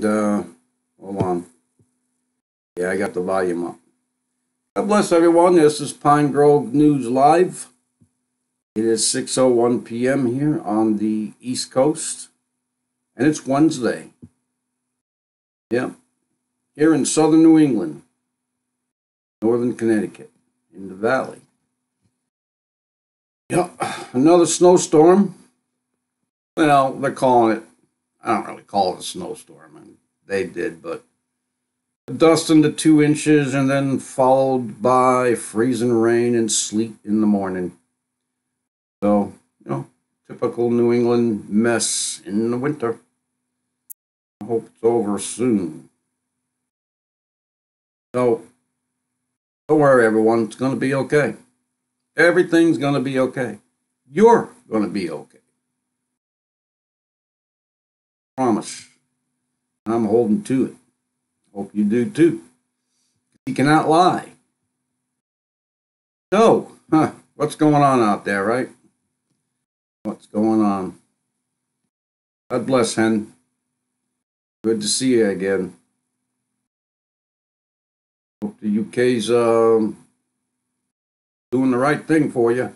And hold on. Yeah, I got the volume up. God bless everyone. This is Pine Grove News Live. It is 6:01 p.m. here on the East Coast, and it's Wednesday. Yeah, here in southern New England, northern Connecticut, in the valley. Yeah, another snowstorm. Well, they're calling it, I don't really call it a snowstorm, and they did, but dust into 2 inches and then followed by freezing rain and sleet in the morning. So, typical New England mess in the winter. I hope it's over soon. So, don't worry, everyone. It's going to be okay. Everything's going to be okay. You're going to be okay. Promise. I'm holding to it. Hope you do too. You cannot lie. So, what's going on out there, right? What's going on? God bless, Hen. Good to see you again. Hope the UK's doing the right thing for you.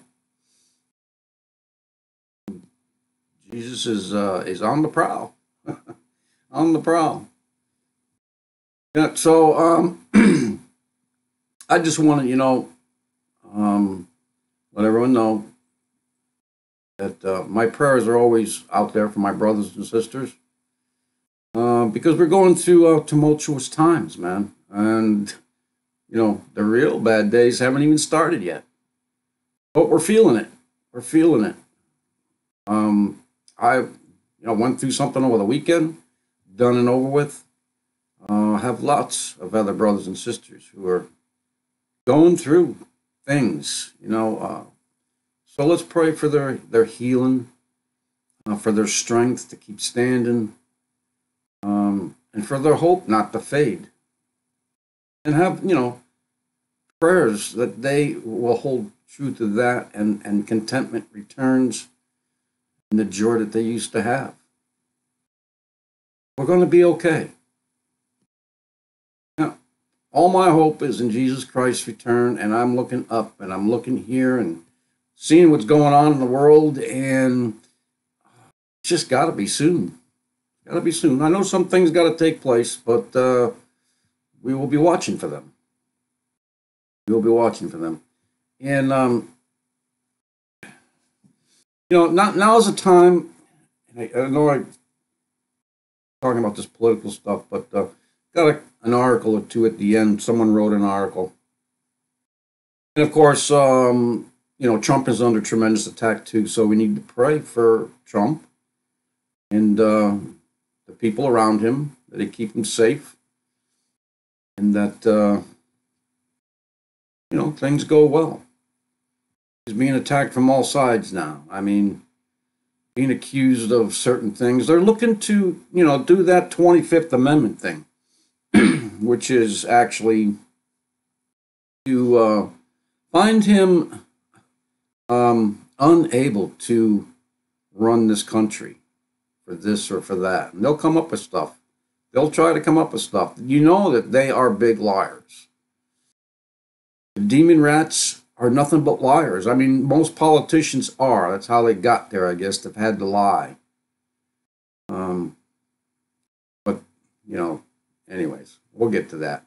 Jesus is on the prowl. On the prowl. Yeah, so I just want to, let everyone know that my prayers are always out there for my brothers and sisters, because we're going through tumultuous times, man. And, the real bad days haven't even started yet. But we're feeling it. We're feeling it. I went through something over the weekend, done and over with. Have lots of other brothers and sisters who are going through things, so let's pray for their healing, for their strength to keep standing, and for their hope not to fade. And have, prayers that they will hold true to that, and contentment returns in the joy that they used to have. We're going to be okay. All my hope is in Jesus Christ's return, and I'm looking up, and I'm looking here, and seeing what's going on in the world, and it's just got to be soon. Got to be soon. I know some things got to take place, but we will be watching for them. We will be watching for them. And, now's the time, and I know I'm talking about this political stuff, but got an article or two at the end. Someone wrote an article. And of course, Trump is under tremendous attack too. So we need to pray for Trump and the people around him, that they keep him safe, and that, things go well. He's being attacked from all sides now. I mean, being accused of certain things. They're looking to, do that 25th Amendment thing, which is actually to find him unable to run this country for this or for that. And they'll come up with stuff. They'll try to come up with stuff. You know that they are big liars. The demon rats are nothing but liars. I mean, most politicians are. That's how they got there, I guess. They've had to lie. But, anyways, we'll get to that.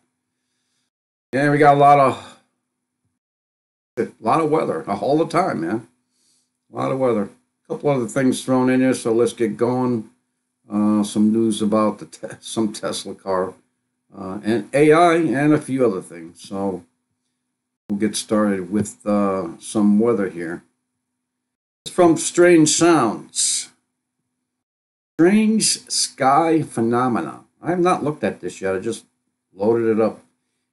Yeah, we got a lot of weather all the time, man. A lot of weather. A couple other things thrown in there, so let's get going. Some news about some Tesla car, and AI, and a few other things. So we'll get started with some weather here. It's from Strange Sounds. Strange sky phenomena. I have not looked at this yet. I just loaded it up.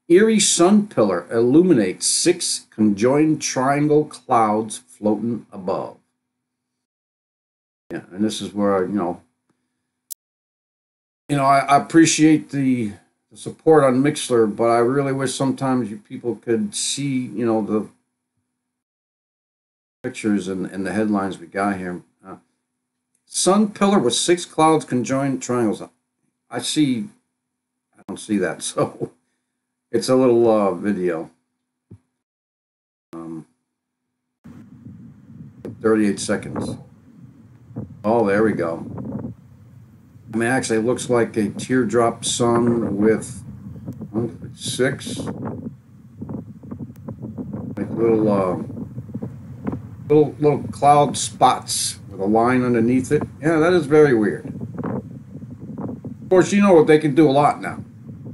Eerie sun pillar illuminates 6 conjoined triangle clouds floating above. Yeah, and this is where I appreciate the support on Mixler, but I really wish sometimes you people could see, the pictures and the headlines we got here. Sun pillar with 6 clouds conjoined triangles. I don't see that. So it's a little video. 38 seconds. Oh, there we go. I mean, actually, it looks like a teardrop sun with 6 like little cloud spots with a line underneath it. Yeah, that is very weird. Of course, you know what they can do a lot now.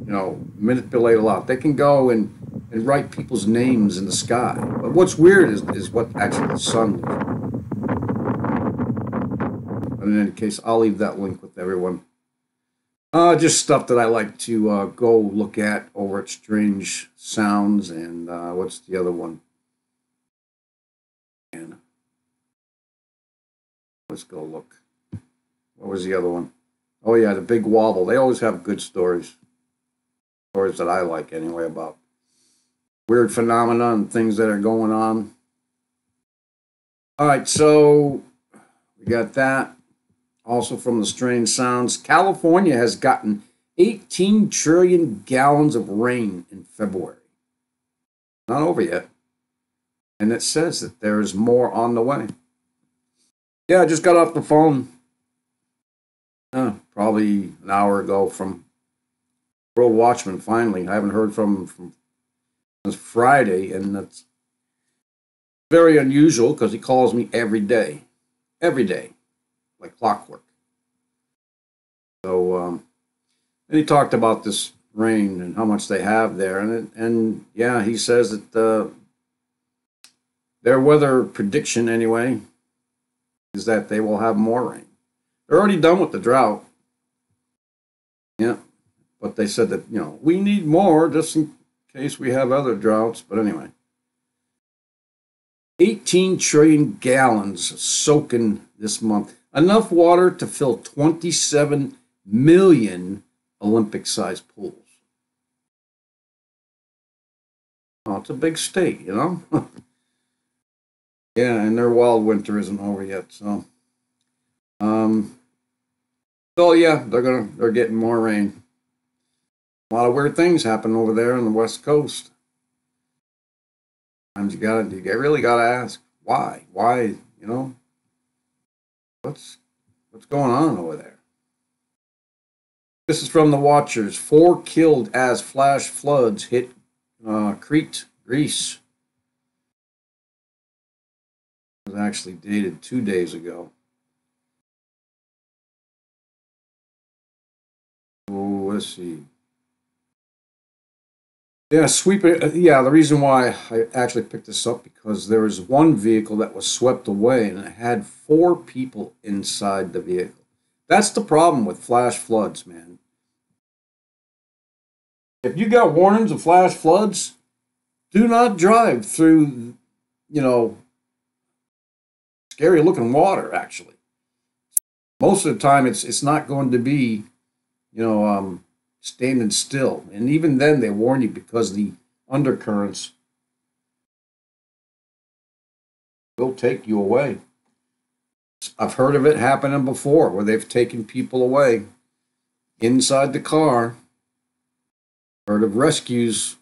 You know, manipulate a lot. They can go and write people's names in the sky. But what's weird is what actually the sun is. In any case, I'll leave that link with everyone. Just stuff that I like to go look at over at Strange Sounds. And what's the other one? And let's go look. What was the other one? Oh, yeah, the Big Wobble. They always have good stories. Stories that I like, anyway, about weird phenomena and things that are going on. All right, so we got that. Also from the Strange Sounds, California has gotten 18 trillion gallons of rain in February. Not over yet. And it says that there is more on the way. Yeah, I just got off the phone probably an hour ago from World Watchman, finally. I haven't heard from him since Friday, and that's very unusual because he calls me every day, like clockwork. So, and he talked about this rain and how much they have there, and yeah, he says that their weather prediction anyway is that they will have more rain. They're already done with the drought. Yeah, but they said that, you know, we need more just in case we have other droughts. But anyway, 18 trillion gallons soaking this month. Enough water to fill 27 million Olympic-sized pools. Oh, it's a big state, you know? Yeah, and their wild winter isn't over yet, so. So yeah, they're getting more rain. A lot of weird things happen over there on the West Coast. Sometimes you really gotta ask why, you know, what's going on over there. This is from the Watchers. 4 killed as flash floods hit Crete, Greece. It was actually dated 2 days ago. Oh, let's see. Yeah, yeah, the reason why I actually picked this up because there was one vehicle that was swept away and it had 4 people inside the vehicle. That's the problem with flash floods, man. If you got warnings of flash floods, do not drive through, you know, scary looking water, actually. Most of the time it's not going to be, you know, standing still. And even then they warn you because the undercurrents will take you away. I've heard of it happening before where they've taken people away inside the car. Heard of rescues,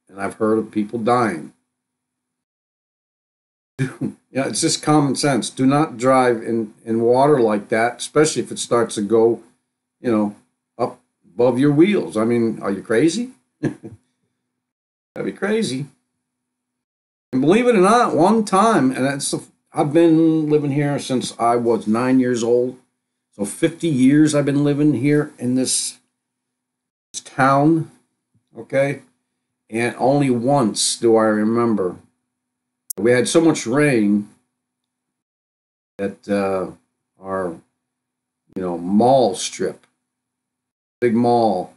and I've heard of people dying. Yeah, it's just common sense. Do not drive in water like that, especially if it starts to go, you know, up above your wheels. I mean, are you crazy? That'd be crazy. And believe it or not, one time, and I've been living here since I was 9 years old. So 50 years I've been living here in this town, okay? And only once do I remember we had so much rain that our, you know, mall strip, big mall,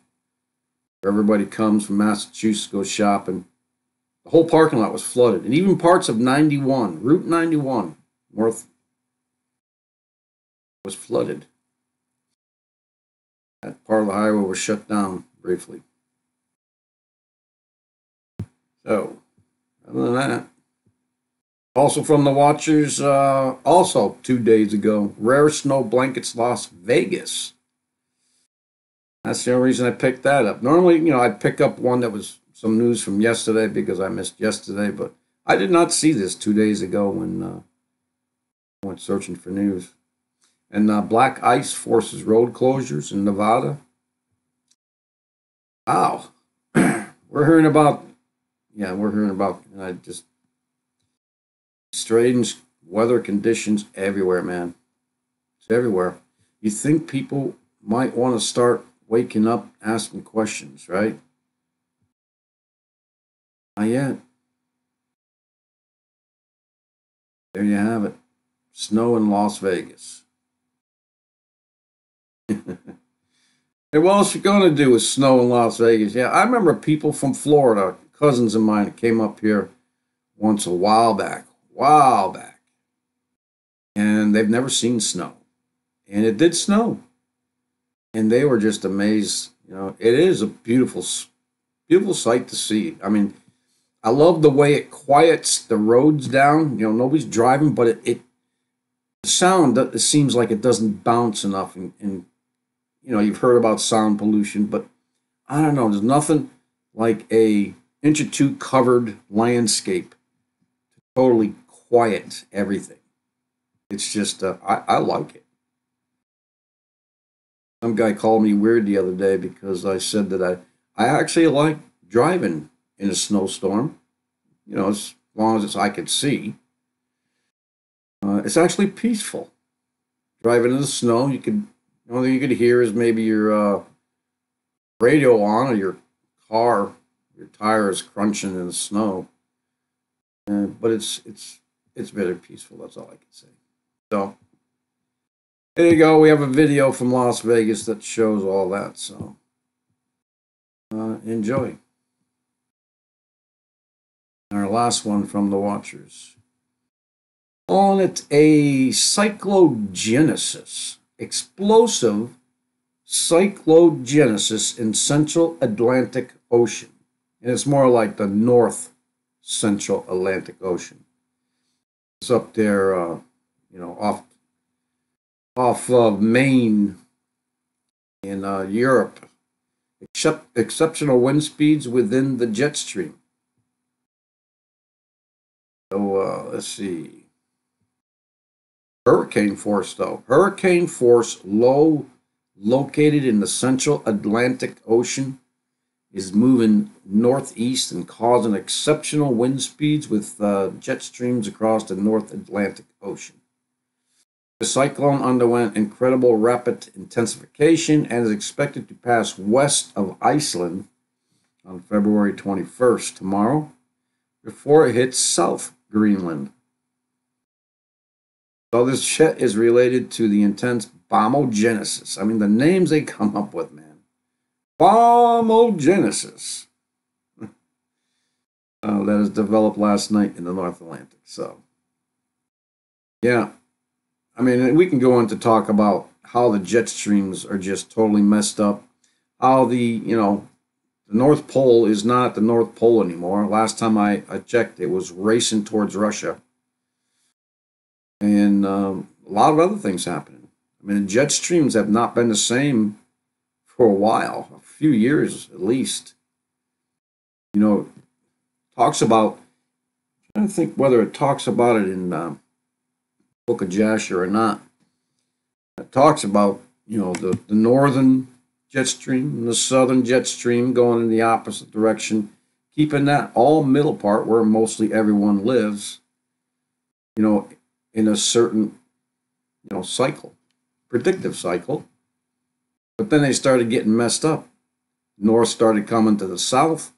where everybody comes from Massachusetts, goes shopping. The whole parking lot was flooded, and even parts of 91, Route 91, north, was flooded. That part of the highway was shut down briefly. So, other than that, also from the Watchers, also 2 days ago, rare snow blankets lost Vegas. That's the only reason I picked that up. Normally, I'd pick up one that was some news from yesterday because I missed yesterday, but I did not see this 2 days ago when I went searching for news. And black ice forces road closures in Nevada. Wow. we're hearing about, just strange weather conditions everywhere, man. It's everywhere. You think people might want to start waking up, asking questions, right? Not yet. There you have it. Snow in Las Vegas. Hey, what else you going to do with snow in Las Vegas? Yeah, I remember people from Florida, cousins of mine, came up here once a while back, and they've never seen snow. And it did snow. And they were just amazed. It is a beautiful, beautiful sight to see. I mean, I love the way it quiets the roads down. Nobody's driving, but the sound, it seems like it doesn't bounce enough. And you've heard about sound pollution, but I don't know. There's nothing like a inch or two covered landscape to totally quiet everything. It's just, I like it. Some guy called me weird the other day because I said that I actually like driving in a snowstorm, as long as I could see. It's actually peaceful. Driving in the snow, the only thing you could hear is maybe your radio on or your car, your tires crunching in the snow. But it's very peaceful. That's all I can say. So there you go. We have a video from Las Vegas that shows all that. So enjoy. Our last one from the watchers. On it, a cyclogenesis, explosive cyclogenesis in Central Atlantic Ocean. And it's more like the North Central Atlantic Ocean. It's up there, off of Maine in Europe. Exceptional wind speeds within the jet stream. So let's see. Hurricane force, though. Hurricane force low located in the Central Atlantic Ocean is moving northeast and causing exceptional wind speeds with jet streams across the North Atlantic Ocean. The cyclone underwent incredible rapid intensification and is expected to pass west of Iceland on February 21st, tomorrow, before it hits South Greenland. So this shit is related to the intense bombogenesis. I mean, the names they come up with, man. Bombogenesis. That was developed last night in the North Atlantic. So, yeah. I mean, we can go into talk about how the jet streams are just totally messed up. How the North Pole is not the North Pole anymore. Last time I checked, it was racing towards Russia. And a lot of other things happening. I mean, jet streams have not been the same for a while, a few years at least. Talks about, I'm trying to think whether it talks about it in Book of Jasher or not. It talks about, the northern jet stream and the southern jet stream going in the opposite direction, keeping that all middle part where mostly everyone lives, in a certain, cycle, predictive cycle. But then they started getting messed up. North started coming to the south.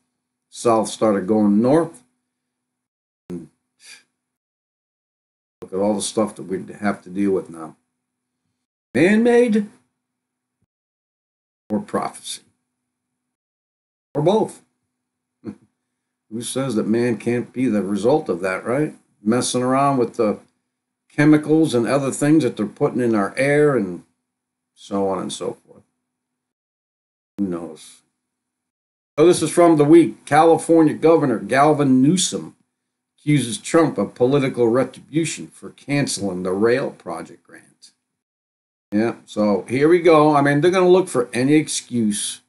South started going north. And look at all the stuff that we have to deal with now. Man-made or prophecy? Or both. Who says that man can't be the result of that, right? Messing around with the chemicals and other things that they're putting in our air and so on and so forth. Who knows? So this is from the week. California Governor Gavin Newsom accuses Trump of political retribution for canceling the rail project grant. Yeah, so here we go. I mean, they're going to look for any excuse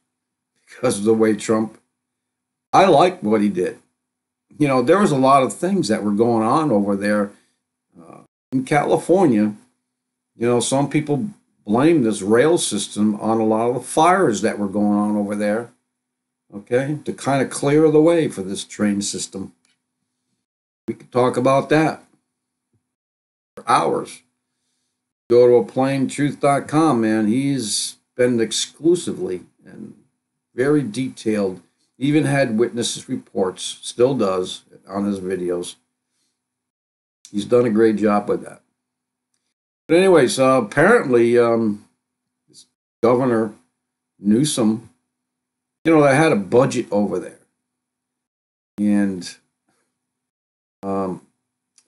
because of the way Trump. I like what he did. You know, there was a lot of things that were going on over there in California. You know, some people blame this rail system on a lot of the fires that were going on over there. Okay, to kind of clear the way for this train system. We could talk about that for hours. Go to plaintruth.com, man. He's been exclusively and very detailed. Even had witnesses reports, still does on his videos. He's done a great job with that. But anyways, apparently, this Governor Newsom, you know, they had a budget over there, and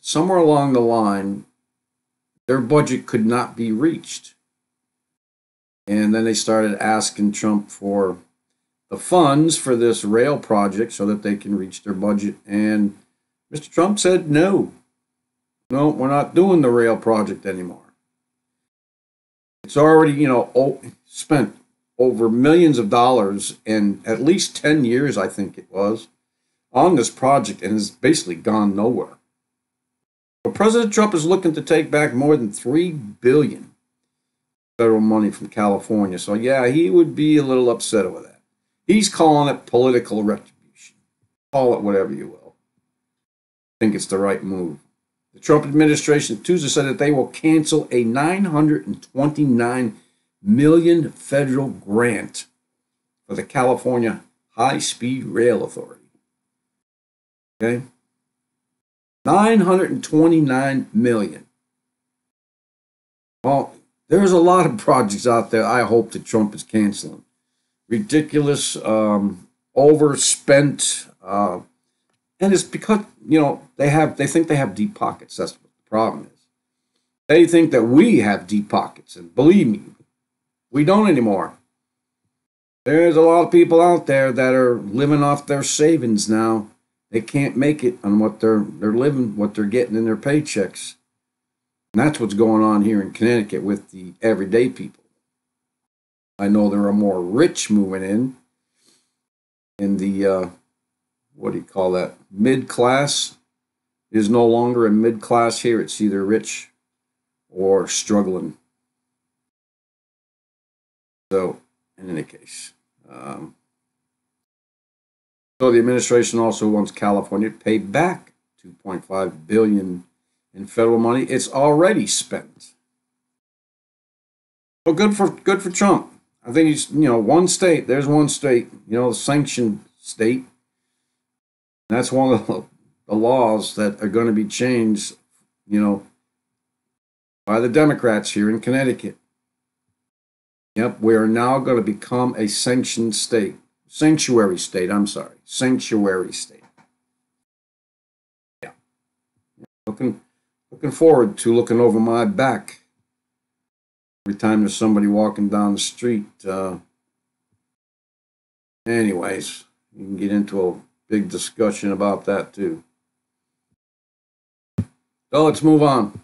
somewhere along the line, their budget could not be reached. And then they started asking Trump for the funds for this rail project so that they can reach their budget. And Mr. Trump said, no, we're not doing the rail project anymore. It's already, you know, spent over millions of dollars in at least 10 years, I think it was, on this project, and has basically gone nowhere. But President Trump is looking to take back more than $3 billion federal money from California. So yeah, he would be a little upset over that. He's calling it political retribution. Call it whatever you will. I think it's the right move. The Trump administration Tuesday said that they will cancel a $929 million federal grant for the California High-Speed Rail Authority. Okay? $929 million. Well, there's a lot of projects out there I hope that Trump is canceling. Ridiculous, overspent, and it's because, you know, they think they have deep pockets. That's what the problem is. They think that we have deep pockets, and believe me, we don't anymore. There's a lot of people out there that are living off their savings now. They can't make it on what they're living, what they're getting in their paychecks. And that's what's going on here in Connecticut with the everyday people. I know there are more rich moving in the, what do you call that, mid-class. It is no longer a mid-class here. It's either rich or struggling. So, in any case. So the administration also wants California to pay back $2.5 billion in federal money it's already spent. So good for Trump. I think he's, you know, one state. There's one state, you know, the sanctioned state. And that's one of the laws that are going to be changed, you know, by the Democrats here in Connecticut. Yep, we are now going to become a sanctioned state. Sanctuary state, I'm sorry. Sanctuary state. Yeah. Looking forward to looking over my back every time there's somebody walking down the street. Anyways, you can get into a big discussion about that too. So let's move on.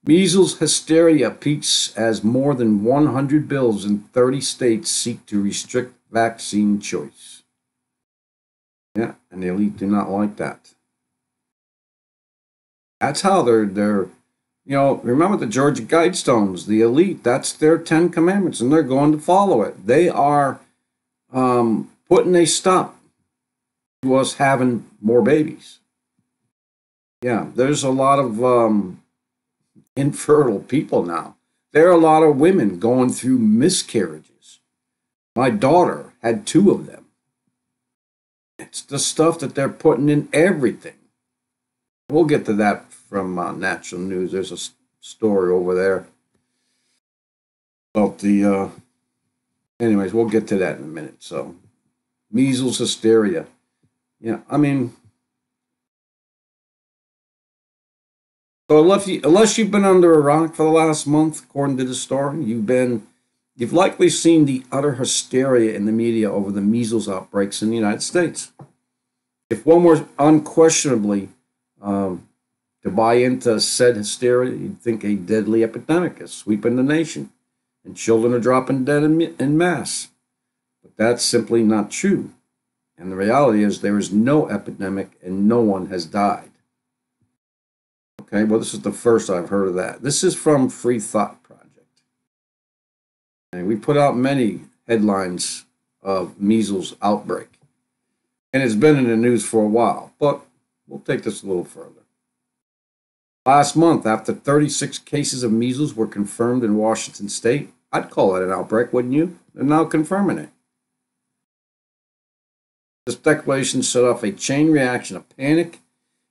Measles hysteria peaks as more than 100 bills in 30 states seek to restrict vaccine choice. Yeah, and the elite do not like that. That's how they're you know, remember the Georgia Guidestones, the elite, that's their 10 commandments, and they're going to follow it. They are putting a stop to us having more babies. Yeah, there's a lot of infertile people now. There are a lot of women going through miscarriages. My daughter had 2 of them. It's the stuff that they're putting in everything. We'll get to that from National News. There's a story over there about the, anyways, we'll get to that in a minute. So, measles hysteria. Yeah, I mean, so unless you've been under a rock for the last month, according to the story, you've likely seen the utter hysteria in the media over the measles outbreaks in the United States. If one were unquestionably to buy into said hysteria, you'd think a deadly epidemic is sweeping the nation. and children are dropping dead in mass. But that's simply not true. And the reality is there is no epidemic and no one has died. Okay, well, this is the first I've heard of that. This is from Free Thought Project. And we put out many headlines of measles outbreak. And it's been in the news for a while, but we'll take this a little further. Last month, after 36 cases of measles were confirmed in Washington state, I'd call it an outbreak, wouldn't you? They're now confirming it. This declaration set off a chain reaction of panic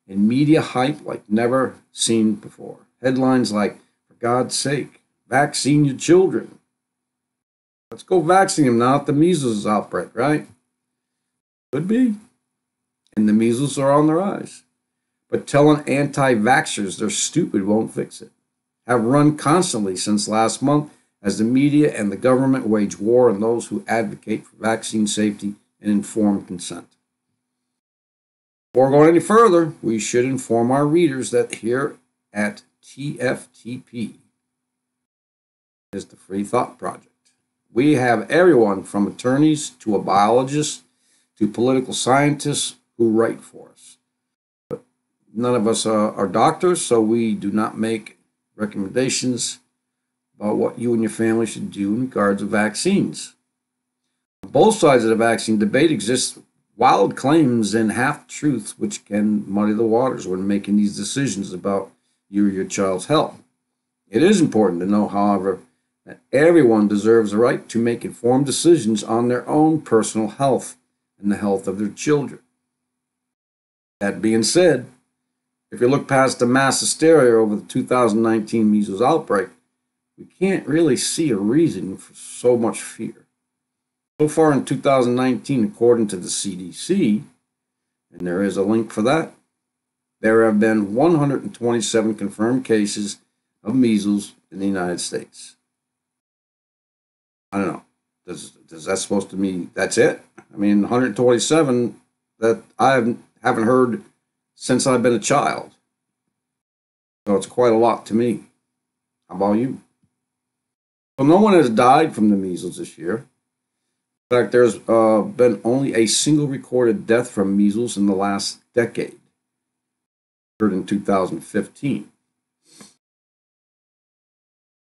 and media hype like never seen before. Headlines like, for God's sake, vaccine your children. Let's go vaccine them now if the measles outbreak, right? Could be. And the measles are on the rise. But telling anti-vaxxers they're stupid won't fix it. Have run constantly since last month as the media and the government wage war on those who advocate for vaccine safety and informed consent. Before going any further, we should inform our readers that here at TFTP is the Free Thought Project. We have everyone from attorneys to a biologist to political scientists who write for us. But none of us are doctors, so we do not make recommendations about what you and your family should do in regards to vaccines. On both sides of the vaccine debate exist wild claims and half-truths which can muddy the waters when making these decisions about you or your child's health. It is important to know, however, that everyone deserves the right to make informed decisions on their own personal health and the health of their children. That being said, if you look past the mass hysteria over the 2019 measles outbreak, we can't really see a reason for so much fear. So far in 2019, according to the CDC, and there is a link for that, there have been 127 confirmed cases of measles in the United States. I don't know. Does that supposed to mean that's it? I mean, 127 that I haven't heard since I've been a child. So it's quite a lot to me. How about you? So no one has died from the measles this year. In fact, there's been only a single recorded death from measles in the last decade, occurred in 2015.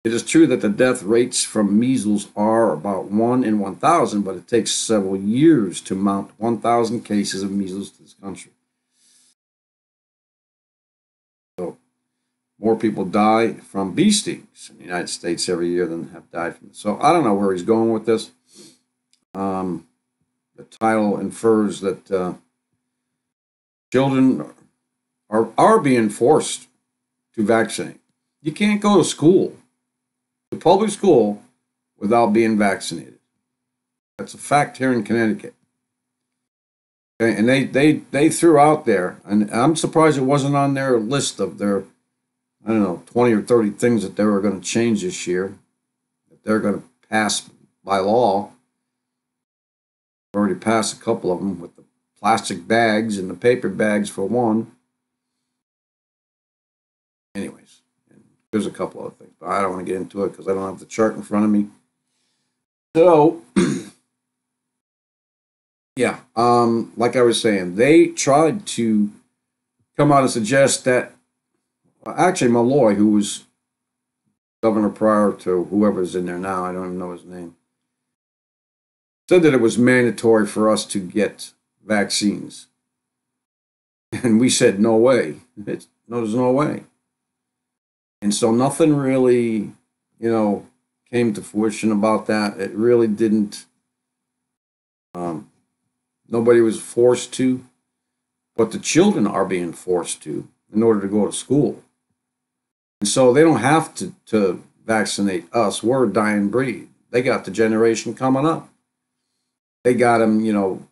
It is true that the death rates from measles are about 1 in 1,000, but it takes several years to mount 1,000 cases of measles to this country. So more people die from bee stings in the United States every year than have died from it. So I don't know where he's going with this. The title infers that children are being forced to vaccinate. You can't go to school, to public school, without being vaccinated. That's a fact here in Connecticut. Okay, and they threw out there, and I'm surprised it wasn't on their list of their, I don't know, 20 or 30 things that they were going to change this year, that they're going to pass by law. Already passed a couple of them with the plastic bags and the paper bags for one. Anyways, there's a couple other things, but I don't want to get into it because I don't have the chart in front of me. So, yeah, like I was saying, they tried to come out and suggest that, actually Malloy, who was governor prior to whoever's in there now, I don't even know his name, said that it was mandatory for us to get vaccines. And we said, no way. No, there's no way. And so nothing really, came to fruition about that. It really didn't. Nobody was forced to, but the children are being forced to in order to go to school. And so they don't have to vaccinate us. We're a dying breed. They got the generation coming up. They got them,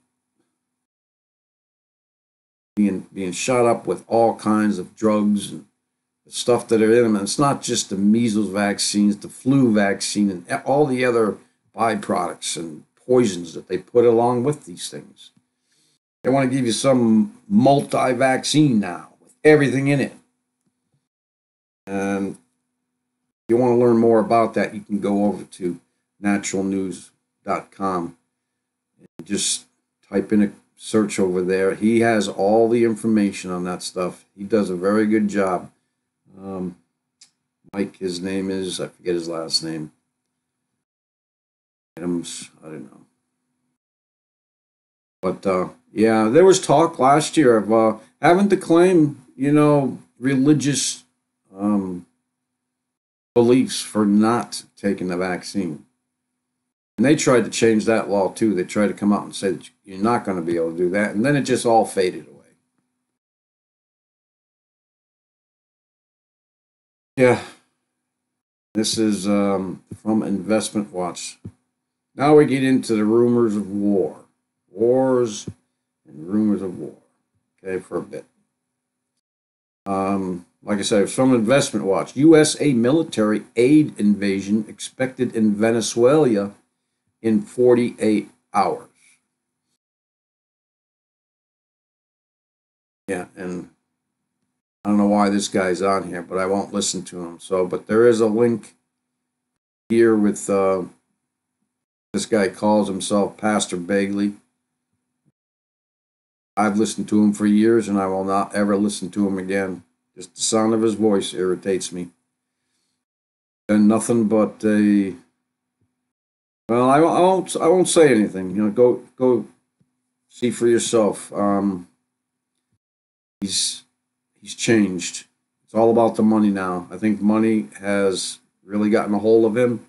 being shot up with all kinds of drugs and stuff that are in them. And it's not just the measles vaccines, the flu vaccine, and all the other byproducts and poisons that they put along with these things. They want to give you some multi-vaccine now with everything in it. And you want to learn more about that, you can go over to naturalnews.com and just type in a search over there. He has all the information on that stuff. He does a very good job. Mike, his name is, I forget his last name. Adams, I don't know. But yeah, there was talk last year of having to claim, religious beliefs for not taking the vaccine. And they tried to change that law too. They tried to come out and say that you're not going to be able to do that. And then it just all faded away. Yeah. This is from Investment Watch. Now we get into the rumors of war. Wars and rumors of war. Okay, for a bit. Like I said, it's from Investment Watch. USA military aid invasion expected in Venezuela in 48 hours. Yeah, and I don't know why this guy's on here, but I won't listen to him. So, but there is a link here with this guy calls himself Pastor Bagley. I've listened to him for years, and I will not ever listen to him again. Just the sound of his voice irritates me. And nothing but a... Well, I won't say anything. Go see for yourself. He's changed. It's all about the money now. I think money has really gotten a hold of him.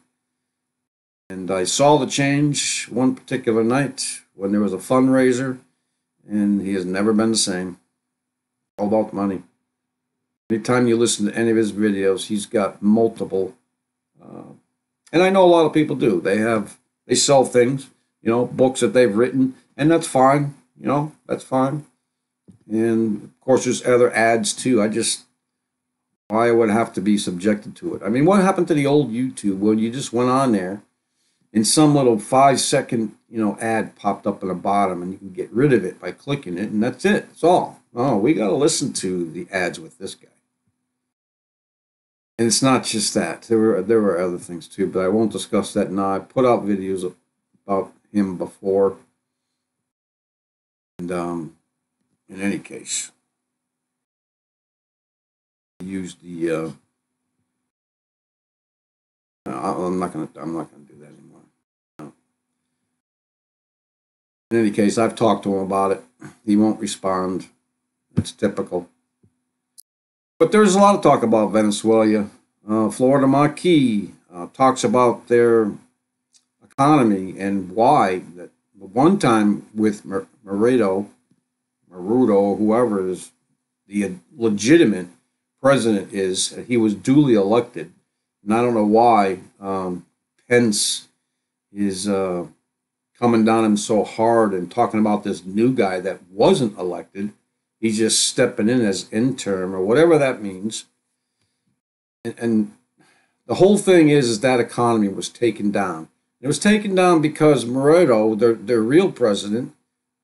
And I saw the change one particular night when there was a fundraiser, and he has never been the same. All about money. Anytime you listen to any of his videos, he's got multiple. And I know a lot of people do. They sell things, books that they've written, and that's fine. That's fine. And of course, there's other ads too. Why I would have to be subjected to it. I mean, what happened to the old YouTube when you just went on there and some little 5-second, ad popped up in the bottom and you can get rid of it by clicking it, and that's it. That's all. Oh, we got to listen to the ads with this guy. And it's not just that. There were other things too, but I won't discuss that now. I put out videos about him before. And in any case, I used the I'm not gonna do that anymore. No. In any case, I've talked to him about it. He won't respond. It's typical. But there's a lot of talk about Venezuela. Florida Marquis talks about their economy and why that one time with Marudo, whoever is the legitimate president is, he was duly elected. And I don't know why Pence is coming down him so hard and talking about this new guy that wasn't elected. He's just stepping in as interim or whatever that means. And the whole thing is that economy was taken down. It was taken down because Marudo, their real president,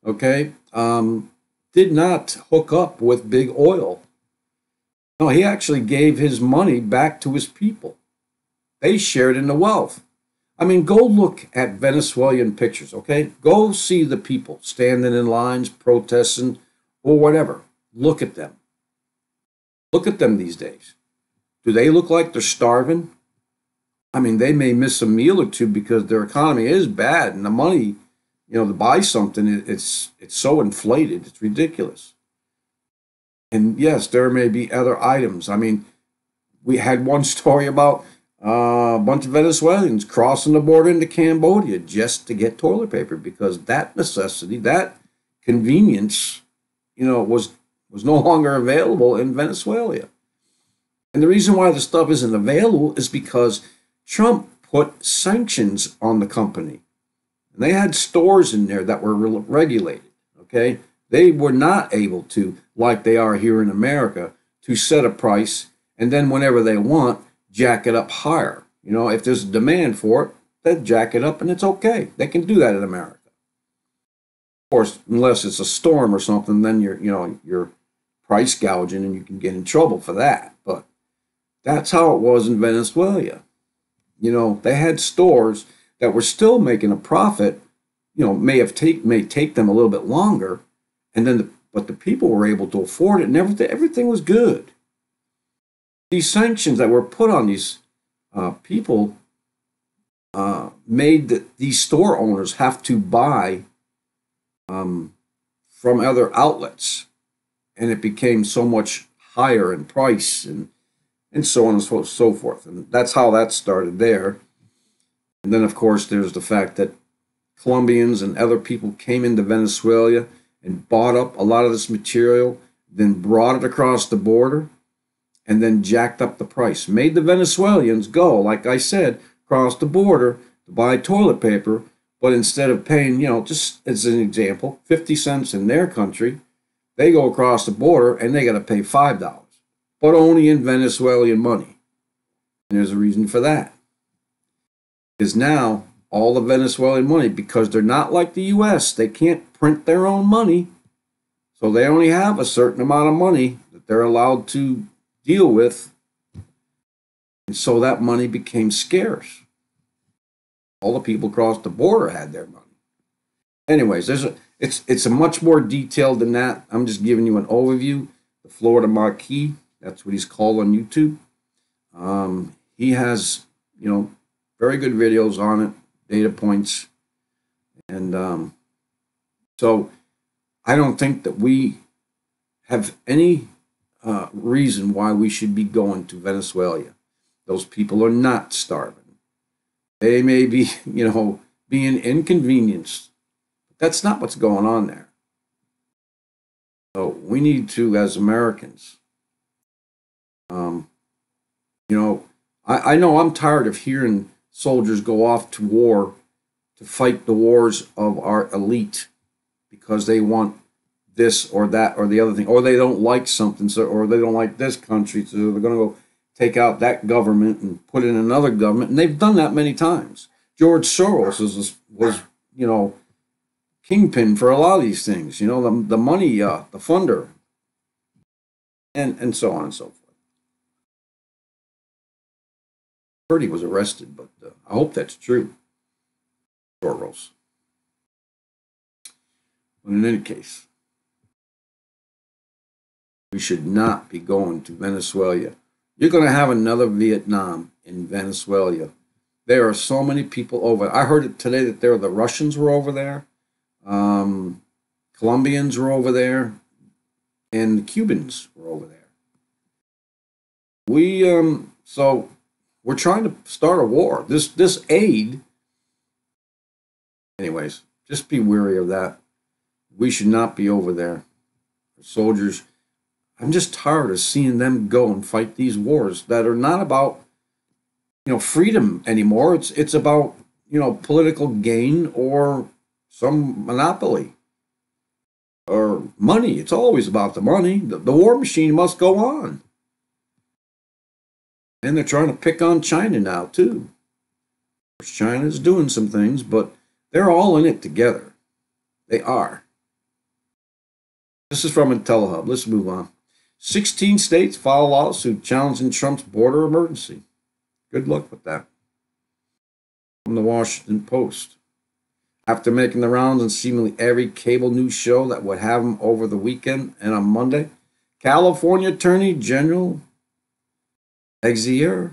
okay, did not hook up with big oil. No, he actually gave his money back to his people. They shared in the wealth. I mean, go look at Venezuelan pictures, okay? Go see the people standing in lines, protesting, or whatever. Look at them. Look at them these days. Do they look like they're starving? I mean, they may miss a meal or two because their economy is bad, and the money, to buy something, it's so inflated, it's ridiculous. And yes, there may be other items. I mean, we had one story about a bunch of Venezuelans crossing the border into Cambodia just to get toilet paper because that necessity, that convenience, was no longer available in Venezuela. And the reason why the stuff isn't available is because Trump put sanctions on the company. And they had stores in there that were regulated, okay? They were not able to, like they are here in America, to set a price and then whenever they want, jack it up higher. If there's a demand for it, they jack it up and it's okay. They can do that in America. Of course, unless it's a storm or something, then you're price gouging and you can get in trouble for that. But That's how it was in Venezuela. You know, they had stores that were still making a profit. You know, may take them a little bit longer, and then but the people were able to afford it, and everything was good. These sanctions that were put on these people made these store owners have to buy from other outlets, and it became so much higher in price and so on and so forth. And that's how that started there. And then, of course, there's the fact that Colombians and other people came into Venezuela and bought up a lot of this material, then brought it across the border, and then jacked up the price. Made the Venezuelans go, like I said, across the border to buy toilet paper, but instead of paying, you know, just as an example, 50 cents in their country, they go across the border and they got to pay $5, but only in Venezuelan money. And there's a reason for that. Because now all the Venezuelan money, because they're not like the US, they can't print their own money. So they only have a certain amount of money that they're allowed to deal with. And so that money became scarce. All the people across the border had their money. Anyways, it's a much more detailed than that. I'm just giving you an overview. The Florida Marquis, that's what he's called on YouTube. He has, you know, very good videos on it, data points. And so I don't think that we have any reason why we should be going to Venezuela. Those people are not starving. They may be, you know, being inconvenienced. But that's not what's going on there. So we need to, as Americans, you know, I know I'm tired of hearing soldiers go off to war to fight the wars of our elite because they want this or that or the other thing, or they don't like something, so, or they don't like this country, so they're going to go take out that government and put in another government. And they've done that many times. George Soros was you know, kingpin for a lot of these things, you know, the money, the funder, and so on and so forth. I heard he was arrested, but I hope that's true. Soros. But in any case, we should not be going to Venezuela. You're going to have another Vietnam in Venezuela. There are so many people over. I heard it today that the Russians were over there, Colombians were over there, and the Cubans were over there. So we're trying to start a war. This aid. Anyways, just be wary of that. We should not be over there. Soldiers. I'm just tired of seeing them go and fight these wars that are not about, you know, freedom anymore. It's about, you know, political gain or some monopoly or money. It's always about the money. The war machine must go on. And they're trying to pick on China now too. China's doing some things, but they're all in it together. They are. This is from IntelliHub. Let's move on. 16 states file lawsuit challenging Trump's border emergency. Good luck with that. From the Washington Post. After making the rounds on seemingly every cable news show that would have him over the weekend and on Monday, California Attorney General Hysteria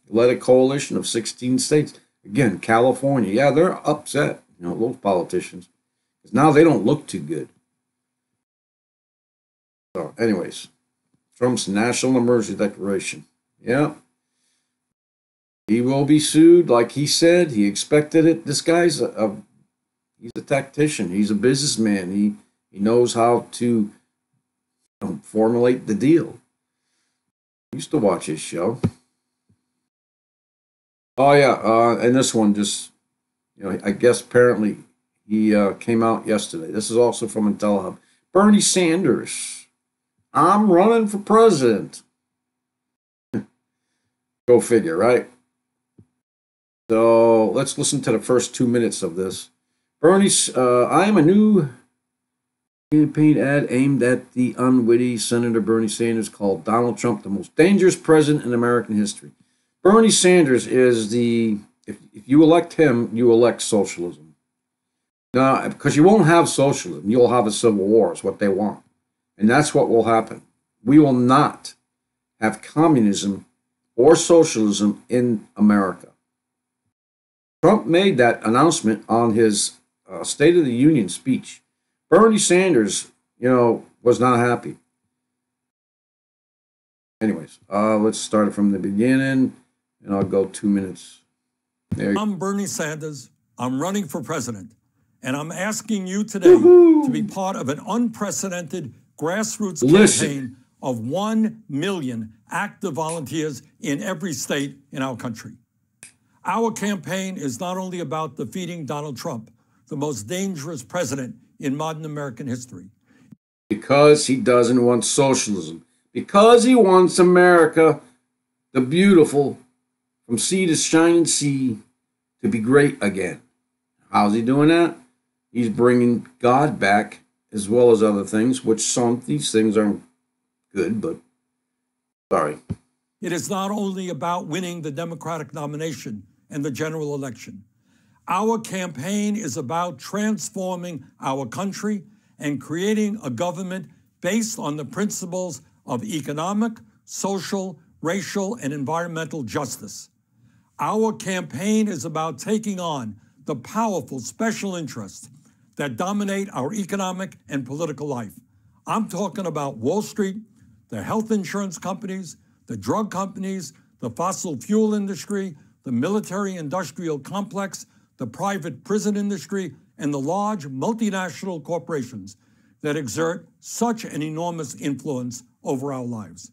led a coalition of 16 states. Again, California. Yeah, they're upset, you know, those politicians. Because now they don't look too good. So, anyways, Trump's national emergency declaration. Yeah. He will be sued, like he said. He expected it. This guy's he's a tactician. He's a businessman. He knows how to, you know, formulate the deal. I used to watch his show. Oh yeah, and this one just, you know, I guess apparently he came out yesterday. This is also from IntelliHub. Bernie Sanders. I'm running for president. Go figure, right? So let's listen to the first 2 minutes of this. Bernie, I am a new Campaign ad aimed at the unwitty Senator Bernie Sanders called Donald Trump the most dangerous president in American history. Bernie Sanders is if you elect him, you elect socialism. Now, because you won't have socialism, you'll have a civil war, is what they want. And that's what will happen. We will not have communism or socialism in America. Trump made that announcement on his State of the Union speech. Bernie Sanders, was not happy. Anyways, let's start it from the beginning, and I'll go 2 minutes. I'm Bernie Sanders. I'm running for president, and I'm asking you today to be part of an unprecedented grassroots campaign of 1 million active volunteers in every state in our country. Our campaign is not only about defeating Donald Trump, the most dangerous president in modern American history. Because he doesn't want socialism. Because he wants America, the beautiful, from sea to shining sea, to be great again. How's he doing that? He's bringing God back, as well as other things, which these things aren't good, but sorry. It is not only about winning the Democratic nomination and the general election. Our campaign is about transforming our country and creating a government based on the principles of economic, social, racial, and environmental justice. Our campaign is about taking on the powerful special interests that dominate our economic and political life. I'm talking about Wall Street, the health insurance companies, the drug companies, the fossil fuel industry, the military-industrial complex, the private prison industry, and the large multinational corporations that exert such an enormous influence over our lives.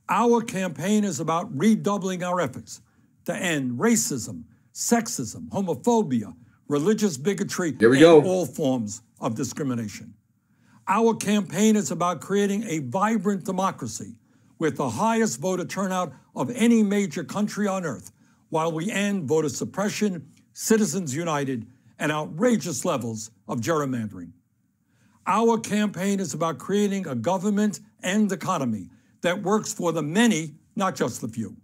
Our campaign is about redoubling our efforts to end racism, sexism, homophobia, religious bigotry, and all forms of discrimination. Our campaign is about creating a vibrant democracy with the highest voter turnout of any major country on earth, while we end voter suppression, Citizens United, and outrageous levels of gerrymandering. Our campaign is about creating a government and economy that works for the many, not just the few.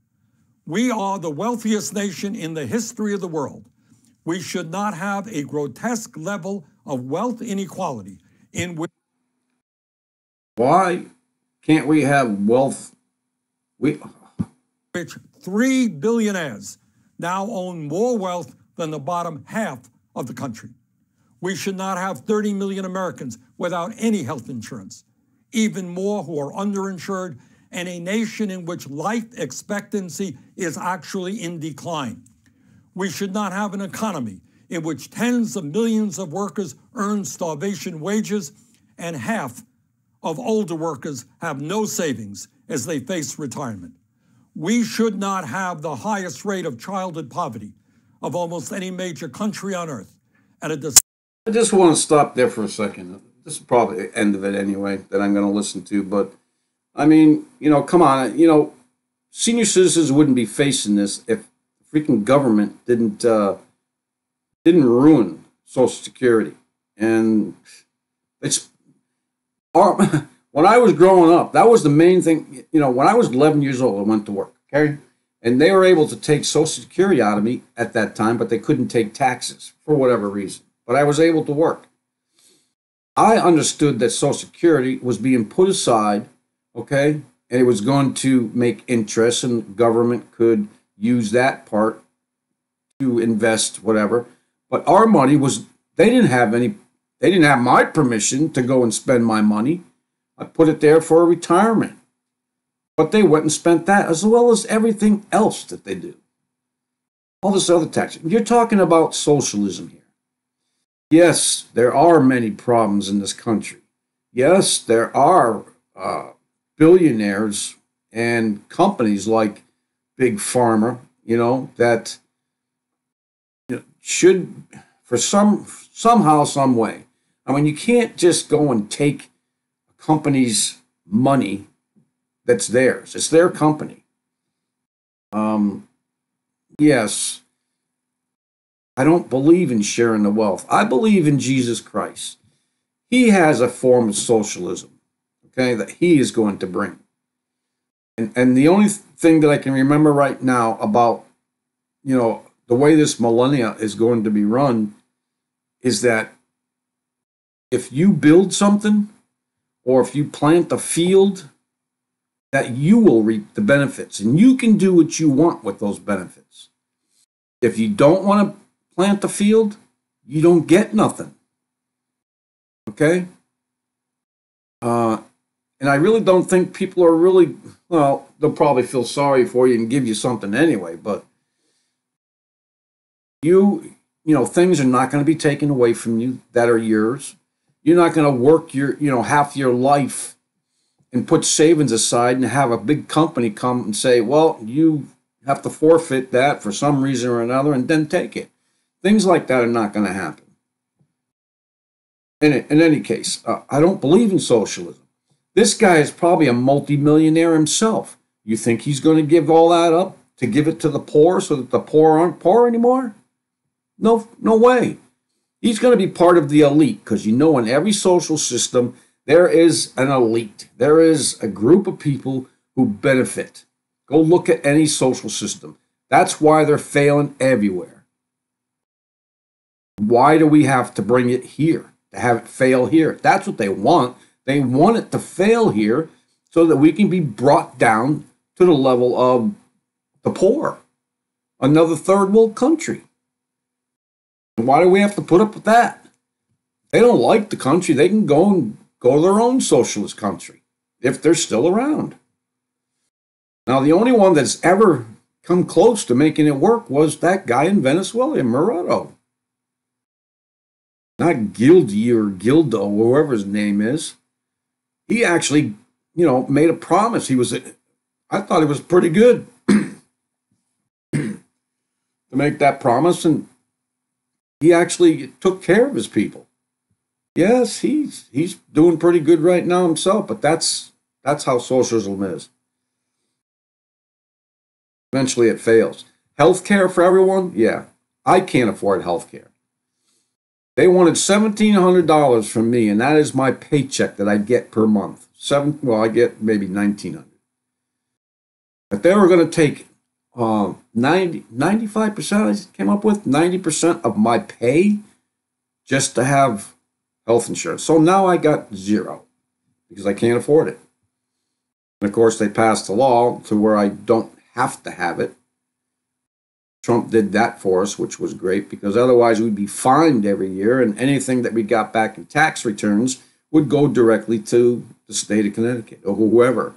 We are the wealthiest nation in the history of the world. We should not have a grotesque level of wealth inequality in which... Why can't we have wealth? Which 3 billionaires now own more wealth than the bottom half of the country. We should not have 30 million Americans without any health insurance, even more who are underinsured, and a nation in which life expectancy is actually in decline. We should not have an economy in which tens of millions of workers earn starvation wages and half of older workers have no savings as they face retirement. We should not have the highest rate of childhood poverty of almost any major country on earth. I just want to stop there for a second. This is probably the end of it anyway that I'm going to listen to. But, I mean, come on. Senior citizens wouldn't be facing this if the freaking government didn't ruin Social Security. And when I was growing up, that was the main thing. When I was 11 years old, I went to work, okay? And they were able to take Social Security out of me at that time, but they couldn't take taxes for whatever reason. But I was able to work. I understood that Social Security was being put aside, okay? And it was going to make interest, and the government could use that part to invest, whatever. But our money they didn't have my permission to go and spend my money. I put it there for retirement. But they went and spent that, as well as everything else that they do. All this other tax. You're talking about socialism here. Yes, there are many problems in this country. Yes, there are billionaires and companies like Big Pharma, that should, for somehow, some way. I mean, you can't just go and take a company's money that's theirs. It's their company. Yes, I don't believe in sharing the wealth. I believe in Jesus Christ. he has a form of socialism, okay, that he is going to bring. And the only thing that I can remember right now about, the way this millennia is going to be run is that if you build something or if you plant a field, that you will reap the benefits and you can do what you want with those benefits. If you don't want to plant the field, you don't get nothing. Okay? And I really don't think people are really, well, they'll probably feel sorry for you and give you something anyway, but things are not going to be taken away from you that are yours. You're not going to work your, half your life and put savings aside and have a big company come and say, well, you have to forfeit that for some reason or another and then take it. Things like that are not going to happen. In any case, I don't believe in socialism. This guy is probably a multimillionaire himself. You think he's going to give all that up to give it to the poor so that the poor aren't poor anymore? No way. He's going to be part of the elite because in every social system, there is an elite. There is a group of people who benefit. Go look at any social system. That's why they're failing everywhere. Why do we have to bring it here, to have it fail here? That's what they want. They want it to fail here so that we can be brought down to the level of the poor, another third world country. Why do we have to put up with that? They don't like the country. They can go to their own socialist country if they're still around. Now, the only one that's ever come close to making it work was that guy in Venezuela, Maduro. Not Gildy or Gildo, or whoever his name is. He actually, made a promise. I thought it was pretty good to make that promise, and he actually took care of his people. Yes, he's doing pretty good right now himself, but that's how socialism is. Eventually it fails. Healthcare for everyone? Yeah. I can't afford healthcare. They wanted $1,700 from me, and that is my paycheck that I get per month. I get maybe $1,900. But they were going to take 95%, I came up with 90% of my pay just to have health insurance. So now I got zero because I can't afford it. And of course, they passed a law to where I don't have to have it. Trump did that for us, which was great because otherwise we'd be fined every year and anything that we got back in tax returns would go directly to the state of Connecticut or whoever.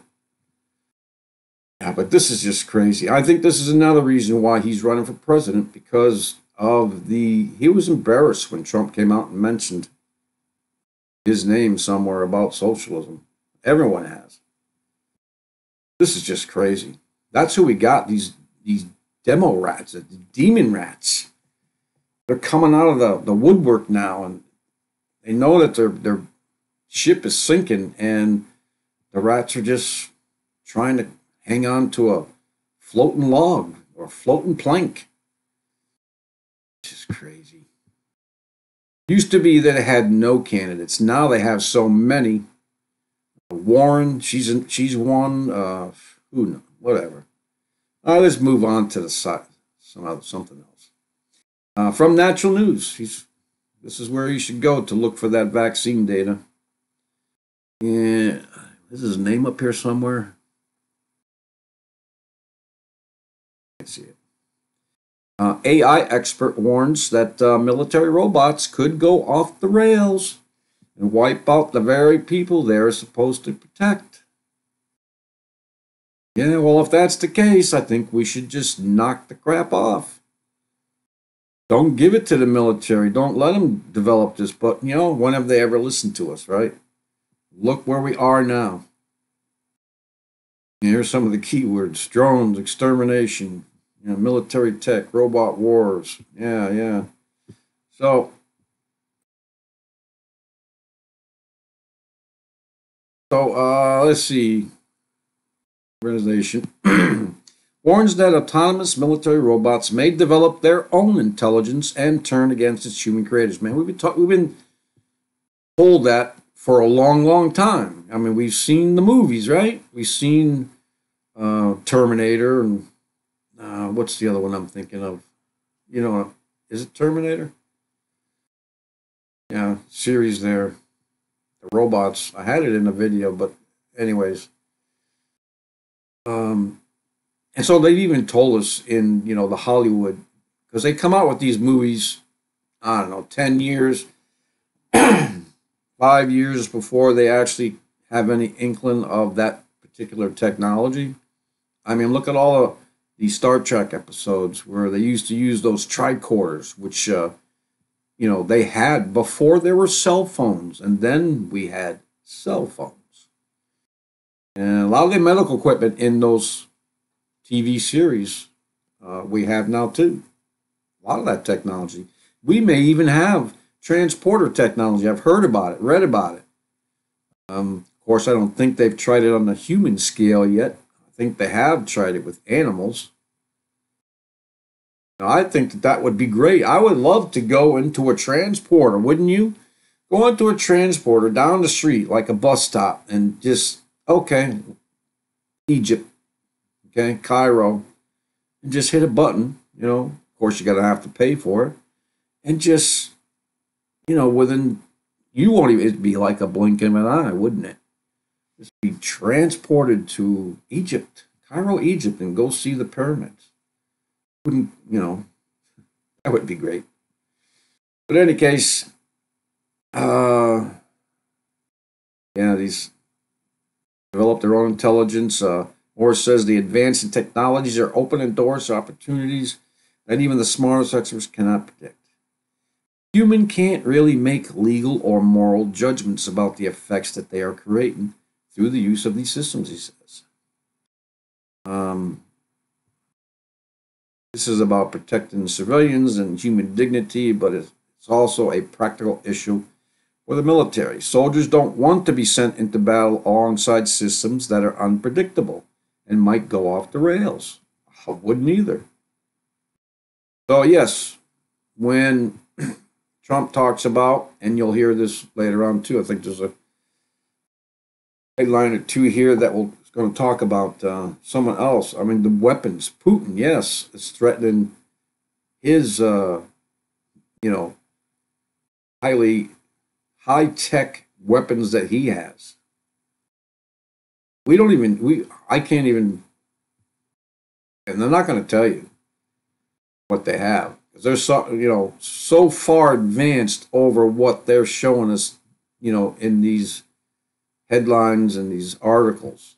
Yeah, but this is just crazy. I think this is another reason why he's running for president because of he was embarrassed when Trump came out and mentioned his name somewhere about socialism. Everyone has. This is just crazy. That's who we got, these demo rats, the demon rats. They're coming out of the woodwork now, and they know that their ship is sinking, and the rats are just trying to hang on to a floating log or a floating plank. It's just crazy. Used to be that it had no candidates. Now they have so many. Warren, she's one. Who knows? Whatever. Let's move on to the side. Something else. From Natural News. This is where you should go to look for that vaccine data. Yeah, is his name up here somewhere? I see it. AI expert warns that military robots could go off the rails and wipe out the very people they're supposed to protect. Yeah, well, if that's the case, I think we should just knock the crap off. Don't give it to the military. Don't let them develop this. But, when have they ever listened to us, right? Look where we are now. Here's some of the keywords: drones, extermination, military tech, robot wars. Yeah. So let's see. Organization warns that autonomous military robots may develop their own intelligence and turn against its human creators. Man, we've been told told that for a long, long time. I mean, we've seen the movies, right? We've seen Terminator and what's the other one I'm thinking of? You know, is it Terminator? Yeah, series there. The robots. I had it in the video, but anyways. And so they've even told us in, you know, the Hollywood, because they come out with these movies, I don't know, 10 years, 5 years before they actually have any inkling of that particular technology. I mean, look at all of the Star Trek episodes where they used to use those tricorders, which, you know, they had before there were cell phones, and then we had cell phones. And a lot of the medical equipment in those TV series we have now too. A lot of that technology. We may even have transporter technology. I've heard about it, read about it. Of course, I don't think they've tried it on the human scale yet. I think they have tried it with animals. Now, I think that that would be great. I would love to go into a transporter, wouldn't you? Go into a transporter down the street like a bus stop and just, okay, Egypt, okay, Cairo, and just hit a button, you know. Of course, you're going to have to pay for it. And just, you know, within, you won't even, it'd be like a blink of an eye, wouldn't it? Just be transported to Egypt, Cairo, Egypt, and go see the pyramids. Wouldn't, you know, that would be great. But in any case, yeah, these develop their own intelligence. Moore says the advancing technologies are opening doors to opportunities that even the smartest experts cannot predict. Human can't really make legal or moral judgments about the effects that they are creating through the use of these systems, he says. This is about protecting civilians and human dignity, but it's also a practical issue for the military. Soldiers don't want to be sent into battle alongside systems that are unpredictable and might go off the rails. I wouldn't either. So yes, when Trump talks about, and you'll hear this later on too, I think there's a headline or two here that will going to talk about someone else. I mean, the weapons. Putin, yes, is threatening his, you know, high-tech weapons that he has. We don't even, I can't even, and they're not going to tell you what they have. Because they're so, you know, so far advanced over what they're showing us, you know, in these headlines and these articles.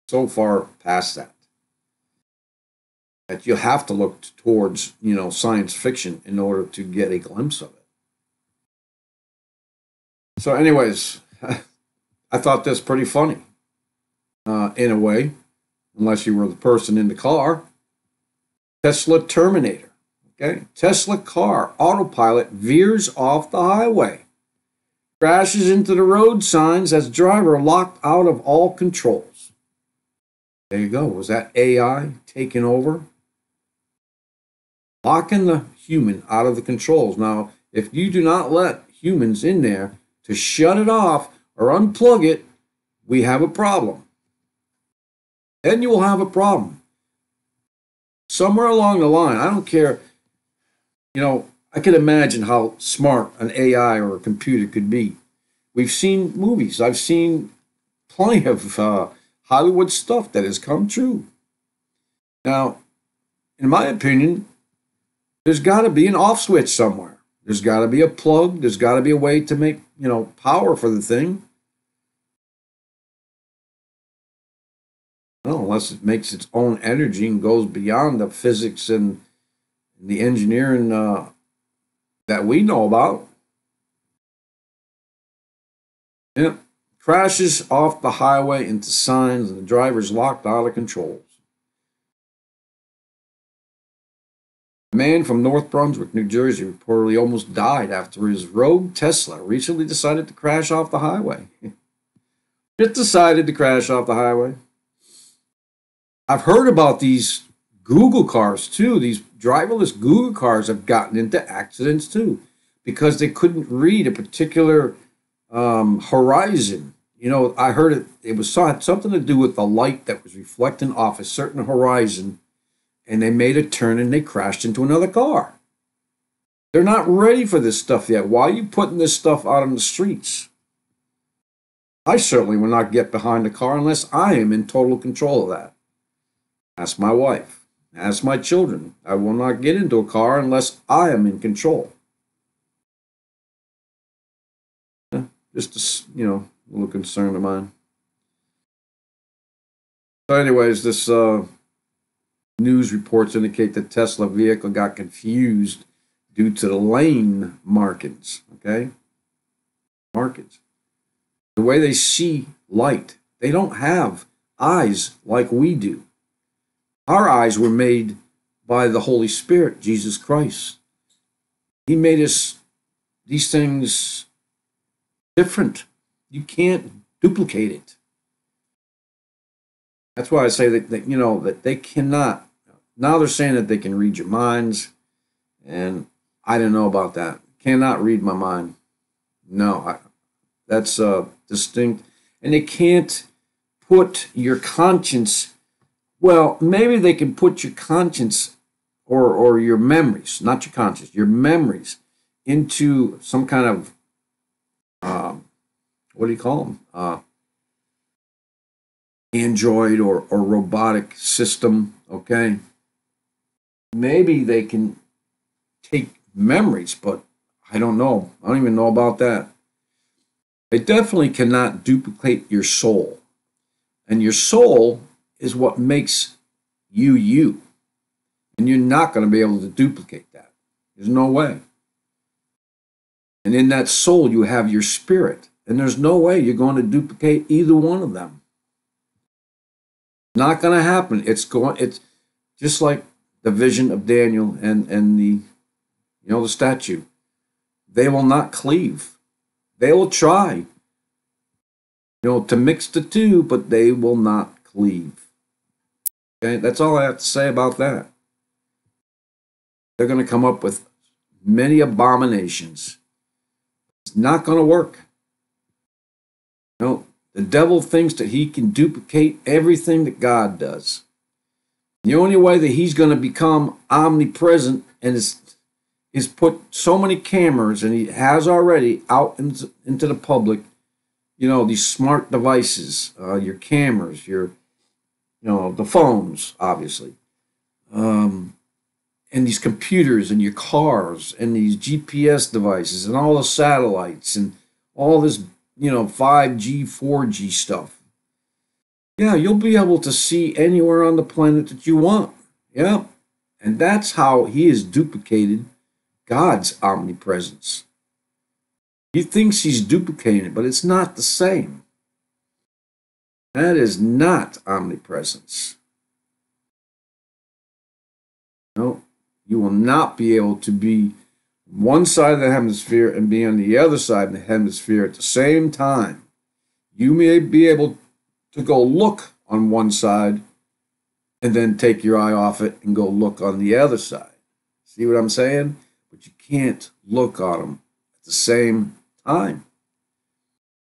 So far past that you have to look towards, you know, science fiction in order to get a glimpse of it. So anyways, I thought this pretty funny in a way, unless you were the person in the car. Tesla Terminator, okay? Tesla car, autopilot, veers off the highway, crashes into the road signs as driver locked out of all controls. There you go. Was that AI taking over? Locking the human out of the controls. Now, if you do not let humans in there to shut it off or unplug it, we have a problem. Then you will have a problem. Somewhere along the line, I don't care, you know, I can imagine how smart an AI or a computer could be. We've seen movies. I've seen plenty of Hollywood stuff that has come true. Now, in my opinion, there's got to be an off switch somewhere. There's got to be a plug. There's got to be a way to make, you know, power for the thing. Well, unless it makes its own energy and goes beyond the physics and the engineering that we know about. Yeah. Crashes off the highway into signs and the driver's locked out of controls. A man from North Brunswick, New Jersey, reportedly almost died after his rogue Tesla recently decided to crash off the highway. Just decided to crash off the highway. I've heard about these Google cars too. These driverless Google cars have gotten into accidents too because they couldn't read a particular horizon. You know, I heard it was had something to do with the light that was reflecting off a certain horizon, and they made a turn and they crashed into another car. They're not ready for this stuff yet. Why are you putting this stuff out on the streets? I certainly will not get behind a car unless I am in total control of that. Ask my wife. Ask my children. I will not get into a car unless I am in control. Just a little concern of mine. So anyways, this news reports indicate the Tesla vehicle got confused due to the lane markings, okay? Markings. The way they see light, they don't have eyes like we do. Our eyes were made by the Holy Spirit, Jesus Christ. He made us these things different. You can't duplicate it. That's why I say that that they cannot. Now they're saying that they can read your minds, and I don't know about that. Cannot read my mind. No, that's distinct. And they can't put your conscience. Well, maybe they can put your conscience or your memories, not your conscience, your memories into some kind of what do you call them? Android or robotic system. Okay, maybe they can take memories, but I don't know. I don't even know about that. They definitely cannot duplicate your soul. And your soul is what makes you you. And you're not going to be able to duplicate that. There's no way. And in that soul, you have your spirit. And there's no way you're going to duplicate either one of them. Not going to happen. It's just like the vision of Daniel and the the statue. They will not cleave. They will try, to mix the two, but they will not cleave. Okay, that's all I have to say about that. They're going to come up with many abominations. It's not going to work. The devil thinks that he can duplicate everything that God does. The only way that he's going to become omnipresent and is put so many cameras, and he has already out into the public, these smart devices, your cameras, your, the phones, obviously, and these computers and your cars and these GPS devices and all the satellites and all this, 5G, 4G stuff. Yeah, you'll be able to see anywhere on the planet that you want. Yeah. And that's how he has duplicated God's omnipresence. He thinks he's duplicating it, but it's not the same. That is not omnipresence. No, you will not be able to be one side of the hemisphere and be on the other side of the hemisphere at the same time. You may be able to go look on one side and then take your eye off it and go look on the other side. See what I'm saying? But you can't look on them at the same time.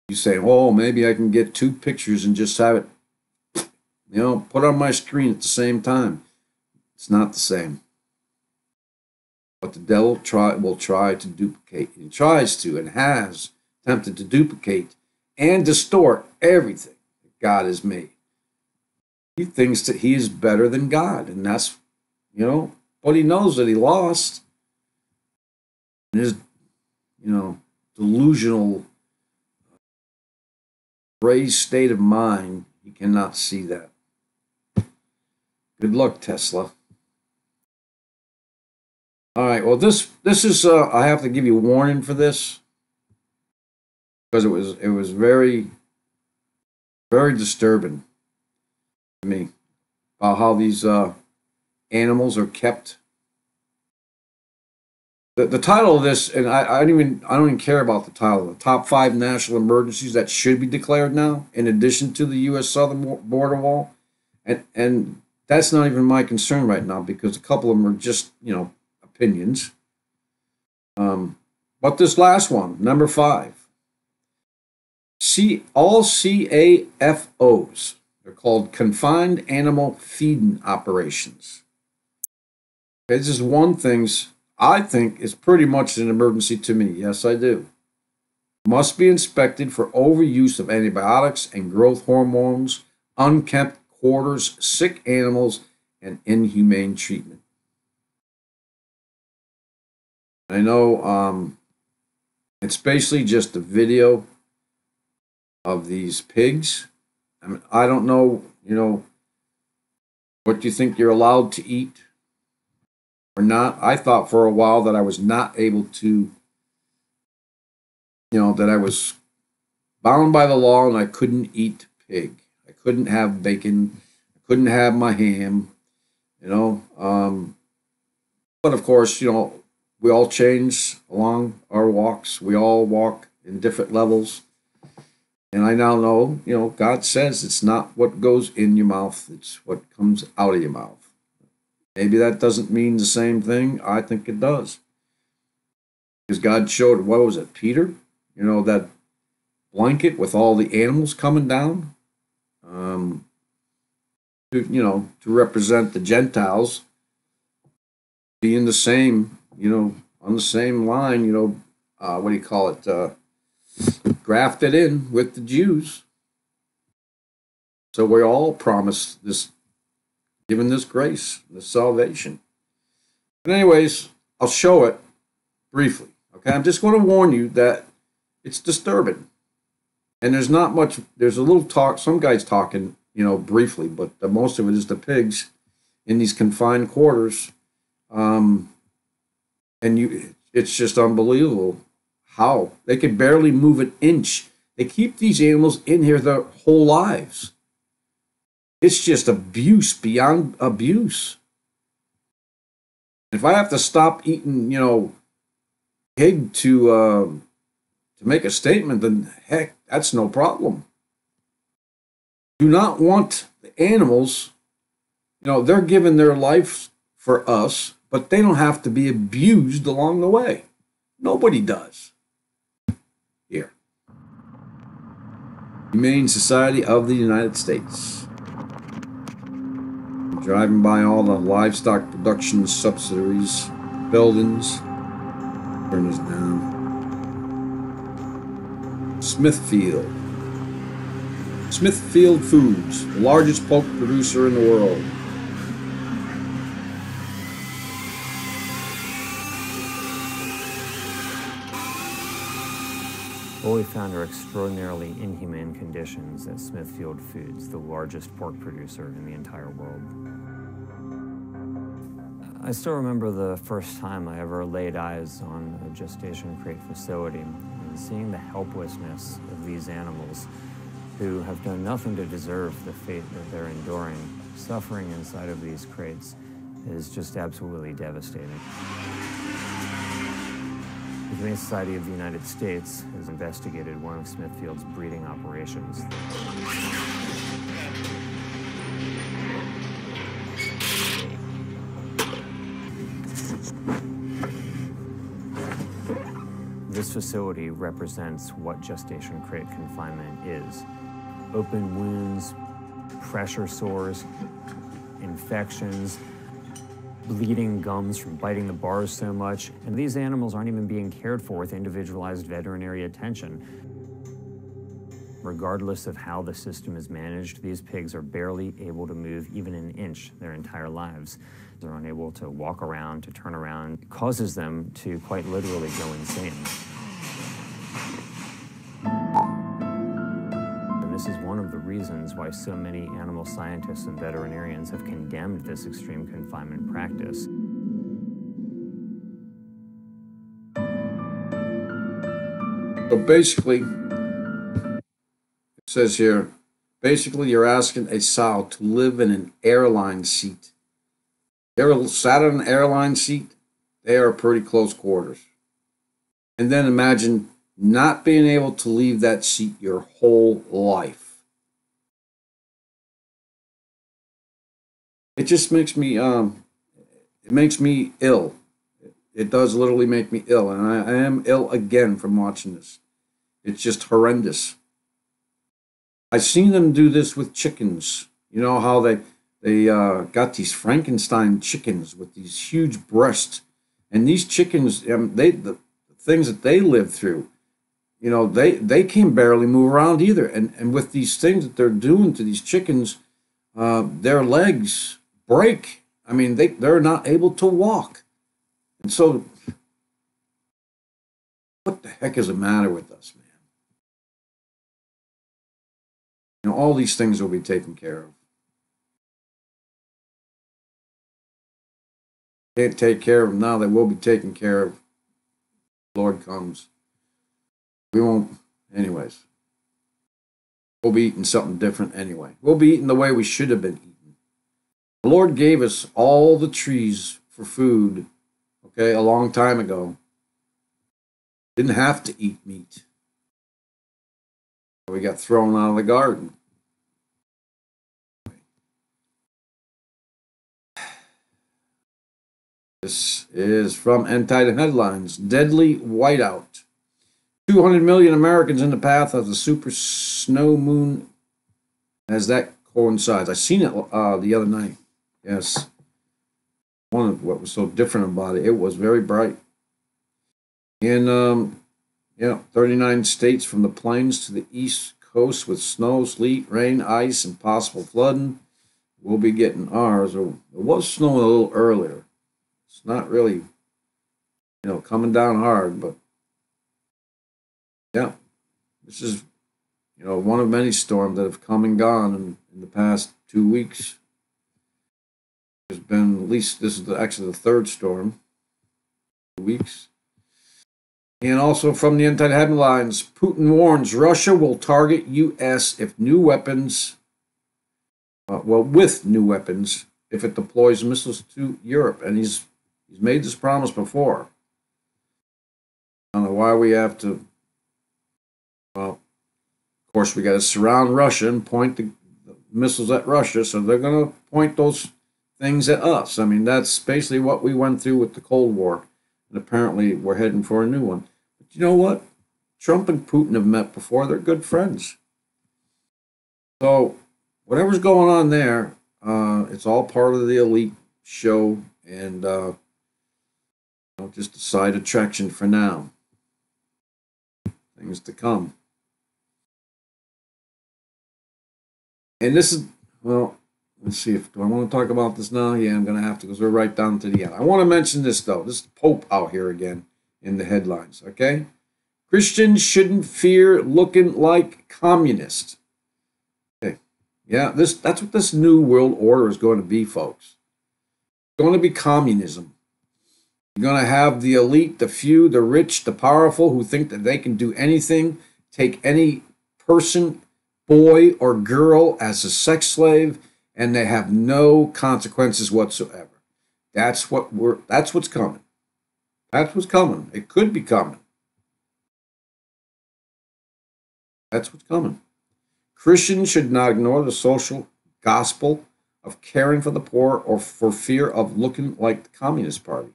You say, oh, maybe I can get two pictures and just have it, put on my screen at the same time. It's not the same. But the devil will try to duplicate. He tries to and has attempted to duplicate and distort everything that God has made. He thinks that he is better than God, and that's, but he knows that he lost. In his, delusional, raised state of mind, he cannot see that. Good luck, Tesla. All right, well, this is, I have to give you a warning for this, because it was very, very disturbing to me about how these animals are kept. The title of this, and I don't even care about the title. The top 5 national emergencies that should be declared now, in addition to the U.S. southern border wall, and that's not even my concern right now, because a couple of them are just opinions. But this last one, number 5, All CAFOs. They're called confined animal feeding operations. Okay, this is one thing I think is pretty much an emergency to me. Yes, I do. Must be inspected for overuse of antibiotics and growth hormones, unkempt quarters, sick animals, and inhumane treatment. I know it's basically just a video of these pigs. I mean, I don't know, what you think you're allowed to eat or not. I thought for a while that I was not able to, that I was bound by the law and I couldn't eat pig. I couldn't have bacon. I couldn't have my ham, But of course, we all change along our walks. We all walk in different levels. And I now know, God says it's not what goes in your mouth, it's what comes out of your mouth. Maybe that doesn't mean the same thing. I think it does. Because God showed, what was it, Peter? That blanket with all the animals coming down, to represent the Gentiles being the same, on the same line, what do you call it? Grafted in with the Jews. So we're all promised this, given this grace, this salvation. But anyways, I'll show it briefly. Okay, I'm just going to warn you that it's disturbing. And there's not much, there's a little talk, some guys talking, briefly, but most of it is the pigs in these confined quarters. It's just unbelievable how they can barely move an inch. They keep these animals in here their whole lives. It's just abuse beyond abuse. If I have to stop eating, pig to make a statement, then heck, that's no problem. Do not want the animals, they're giving their life for us, but they don't have to be abused along the way. Nobody does. Here. Humane Society of the United States. I'm driving by all the livestock production subsidiaries, buildings. Turn this down. Smithfield Foods, the largest pork producer in the world. What we found are extraordinarily inhumane conditions at Smithfield Foods, the largest pork producer in the entire world. I still remember the first time I ever laid eyes on a gestation crate facility and seeing the helplessness of these animals who have done nothing to deserve the fate that they're enduring. Suffering inside of these crates is just absolutely devastating. The Humane Society of the United States has investigated one of Smithfield's breeding operations. This facility represents what gestation crate confinement is. Open wounds, pressure sores, infections, bleeding gums from biting the bars so much, and these animals aren't even being cared for with individualized veterinary attention. Regardless of how the system is managed, these pigs are barely able to move even an inch their entire lives. They're unable to walk around, to turn around. It causes them to quite literally go insane. And this is one of the reasons why so many animal scientists and veterinarians have condemned this extreme confinement practice. So basically, it says here, basically you're asking a sow to live in an airline seat. You ever sat in an airline seat? They are pretty close quarters. And then imagine not being able to leave that seat your whole life. It just makes me, it makes me ill. It does literally make me ill, and I am ill again from watching this. It's just horrendous. I've seen them do this with chickens. You know how they got these Frankenstein chickens with these huge breasts, and these chickens, the things that they live through, you know, they can barely move around either. And with these things that they're doing to these chickens, their legs break. I mean, they're not able to walk. And so, what the heck is the matter with us, man? You know, all these things will be taken care of. Can't take care of them now. They will be taken care of. The Lord comes. We won't, anyways. We'll be eating something different anyway. We'll be eating the way we should have been eating. The Lord gave us all the trees for food, okay, a long time ago. Didn't have to eat meat. We got thrown out of the garden. This is from Entitled Headlines. Deadly whiteout. 200 million Americans in the path of the super snow moon as that coincides. I seen it the other night. Yes. One of what was so different about it, it was very bright. In 39 states from the plains to the east coast with snow, sleet, rain, ice, and possible flooding. We'll be getting ours. It was snowing a little earlier. It's not really, coming down hard, but yeah, this is, one of many storms that have come and gone in the past 2 weeks. There's been at least, this is actually the third storm, 2 weeks. And also from the Entitled Headlines, Putin warns Russia will target U.S. if new weapons, with new weapons, if it deploys missiles to Europe. And he's made this promise before. I don't know why we have to. Well, of course, we got to surround Russia and point the missiles at Russia, so they're going to point those things at us. I mean, that's basically what we went through with the Cold War, and apparently we're heading for a new one. But you know what? Trump and Putin have met before. They're good friends. So whatever's going on there, it's all part of the elite show, and just a side attraction for now. Things to come. And this is, well, let's see do I want to talk about this now? Yeah, I'm going to have to, because we're right down to the end. I want to mention this, though. This is Pope out here again in the headlines, okay? Christians shouldn't fear looking like communists. Okay. Yeah, that's what this new world order is going to be, folks. It's going to be communism. You're going to have the elite, the few, the rich, the powerful, who think that they can do anything, take any person, boy or girl, as a sex slave, and they have no consequences whatsoever. That's what's coming. That's what's coming. It could be coming. That's what's coming. Christians should not ignore the social gospel of caring for the poor or for fear of looking like the Communist Party.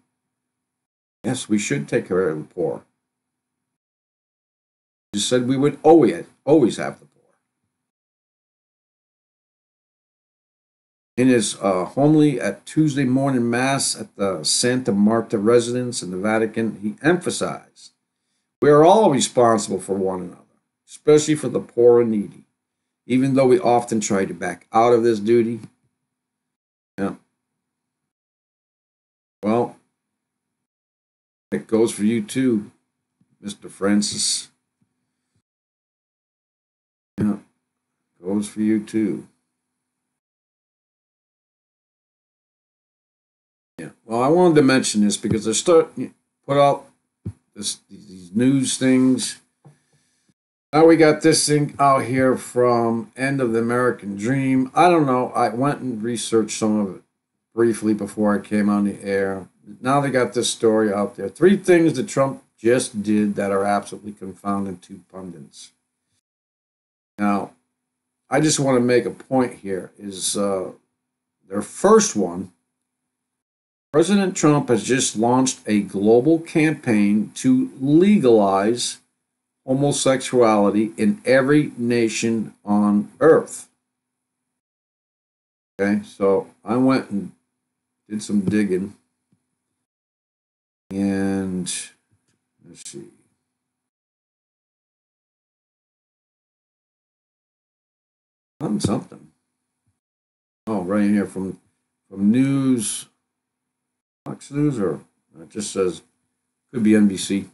Yes, we should take care of the poor. You said we would always have the poor. In his homily at Tuesday morning Mass at the Santa Marta residence in the Vatican, he emphasized, we are all responsible for one another, especially for the poor and needy, even though we often try to back out of this duty. Yeah. Well, it goes for you too, Mr. Francis. Yeah, goes for you too. Yeah. Well, I wanted to mention this because they're starting to put out these news things. Now we got this thing out here from End of the American Dream. I don't know. I went and researched some of it briefly before I came on the air. Now they got this story out there. 3 things that Trump just did that are absolutely confounding to pundits. Now, I just want to make a point here. Is their first one, President Trump has just launched a global campaign to legalize homosexuality in every nation on earth. Okay, so I went and did some digging, and let's see. Found something. Oh, right here from News, Fox News, or it just says could be NBC.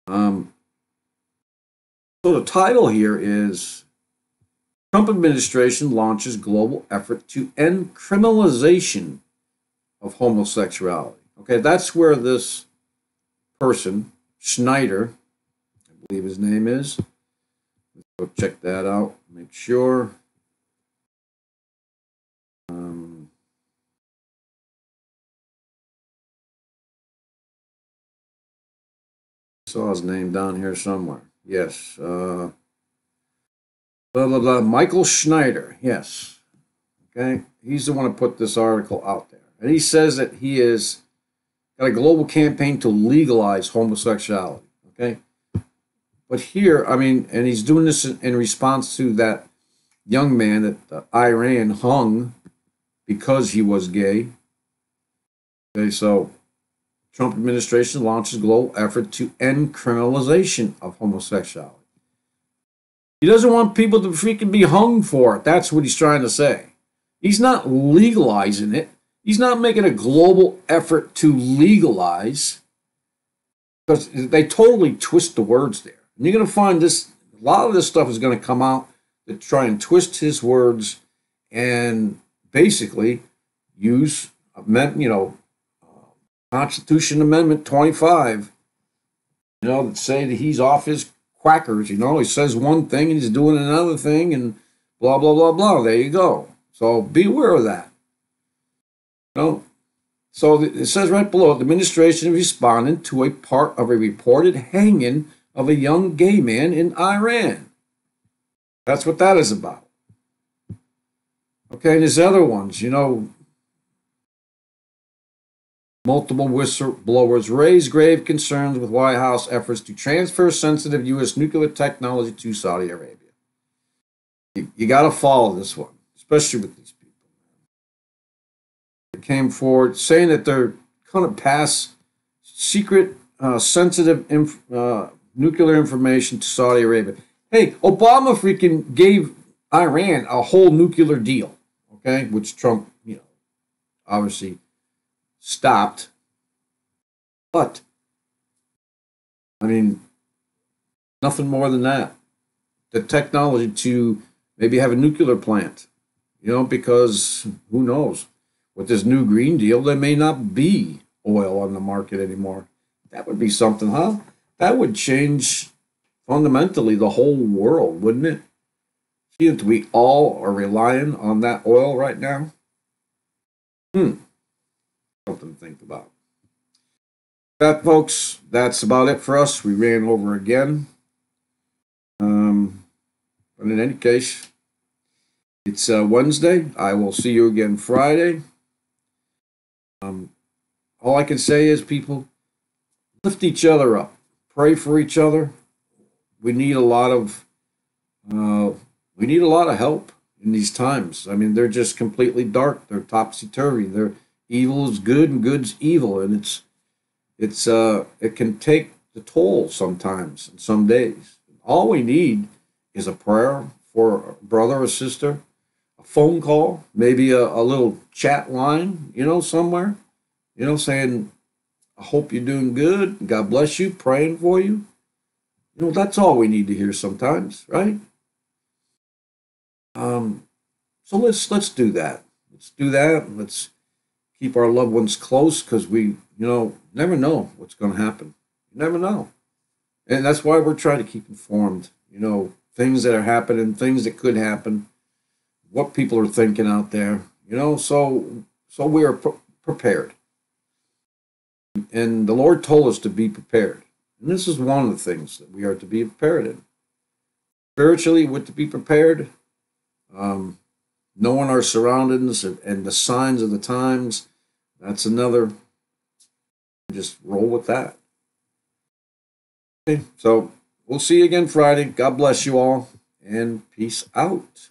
So the title here is Trump administration launches global effort to end criminalization of homosexuality. Okay, that's where this person, Schneider, I believe his name is. Let's go check that out, make sure. Saw his name down here somewhere. Yes. Blah, blah, blah. Michael Schneider. Yes. Okay. He's the one who put this article out there. And he says that he has got a global campaign to legalize homosexuality. Okay. But here, I mean, and he's doing this in response to that young man that Iran hung because he was gay. Okay. So Trump administration launches global effort to end criminalization of homosexuality. He doesn't want people to freaking be hung for it. That's what he's trying to say. He's not legalizing it. He's not making a global effort to legalize, because they totally twist the words there. And you're going to find this, a lot of this stuff is going to come out to try and twist his words and basically use, Constitution Amendment 25, that say that he's off his quackers. He says one thing and he's doing another thing and blah, blah, blah, blah. There you go. So beware of that. So it says right below, the administration responded to a part of a reported hanging of a young gay man in Iran. That's what that is about. Okay, and there's other ones, multiple whistleblowers raise grave concerns with White House efforts to transfer sensitive U.S. nuclear technology to Saudi Arabia. You got to follow this one, especially with these people. They came forward saying that they're going to pass secret, sensitive nuclear information to Saudi Arabia. Hey, Obama freaking gave Iran a whole nuclear deal, okay, which Trump, obviously stopped. But, nothing more than that. The technology to maybe have a nuclear plant, because who knows? With this new Green Deal, there may not be oil on the market anymore. That would be something, huh? That would change fundamentally the whole world, wouldn't it? See that we all are relying on that oil right now? Something to think about. That, folks, that's about it for us. We ran over again. But in any case, it's Wednesday. I will see you again Friday. All I can say is, people, lift each other up. Pray for each other. We need a lot of help in these times. They're just completely dark. They're topsy-turvy. They're evil is good and good's evil, and it can take the toll sometimes and some days. All we need is a prayer for a brother or sister, a phone call, maybe a little chat line, somewhere, saying, I hope you're doing good, God bless you, praying for you. That's all we need to hear sometimes, right? So let's do that. Let's do that. Let's keep our loved ones close, because we, never know what's going to happen. You never know. And that's why we're trying to keep informed, things that are happening, things that could happen, what people are thinking out there, so we are prepared. And the Lord told us to be prepared. And this is one of the things that we are to be prepared in. Spiritually, we're to be prepared. Knowing our surroundings and the signs of the times, that's another. Just roll with that. Okay, so We'll see you again Friday. God bless you all, and peace out.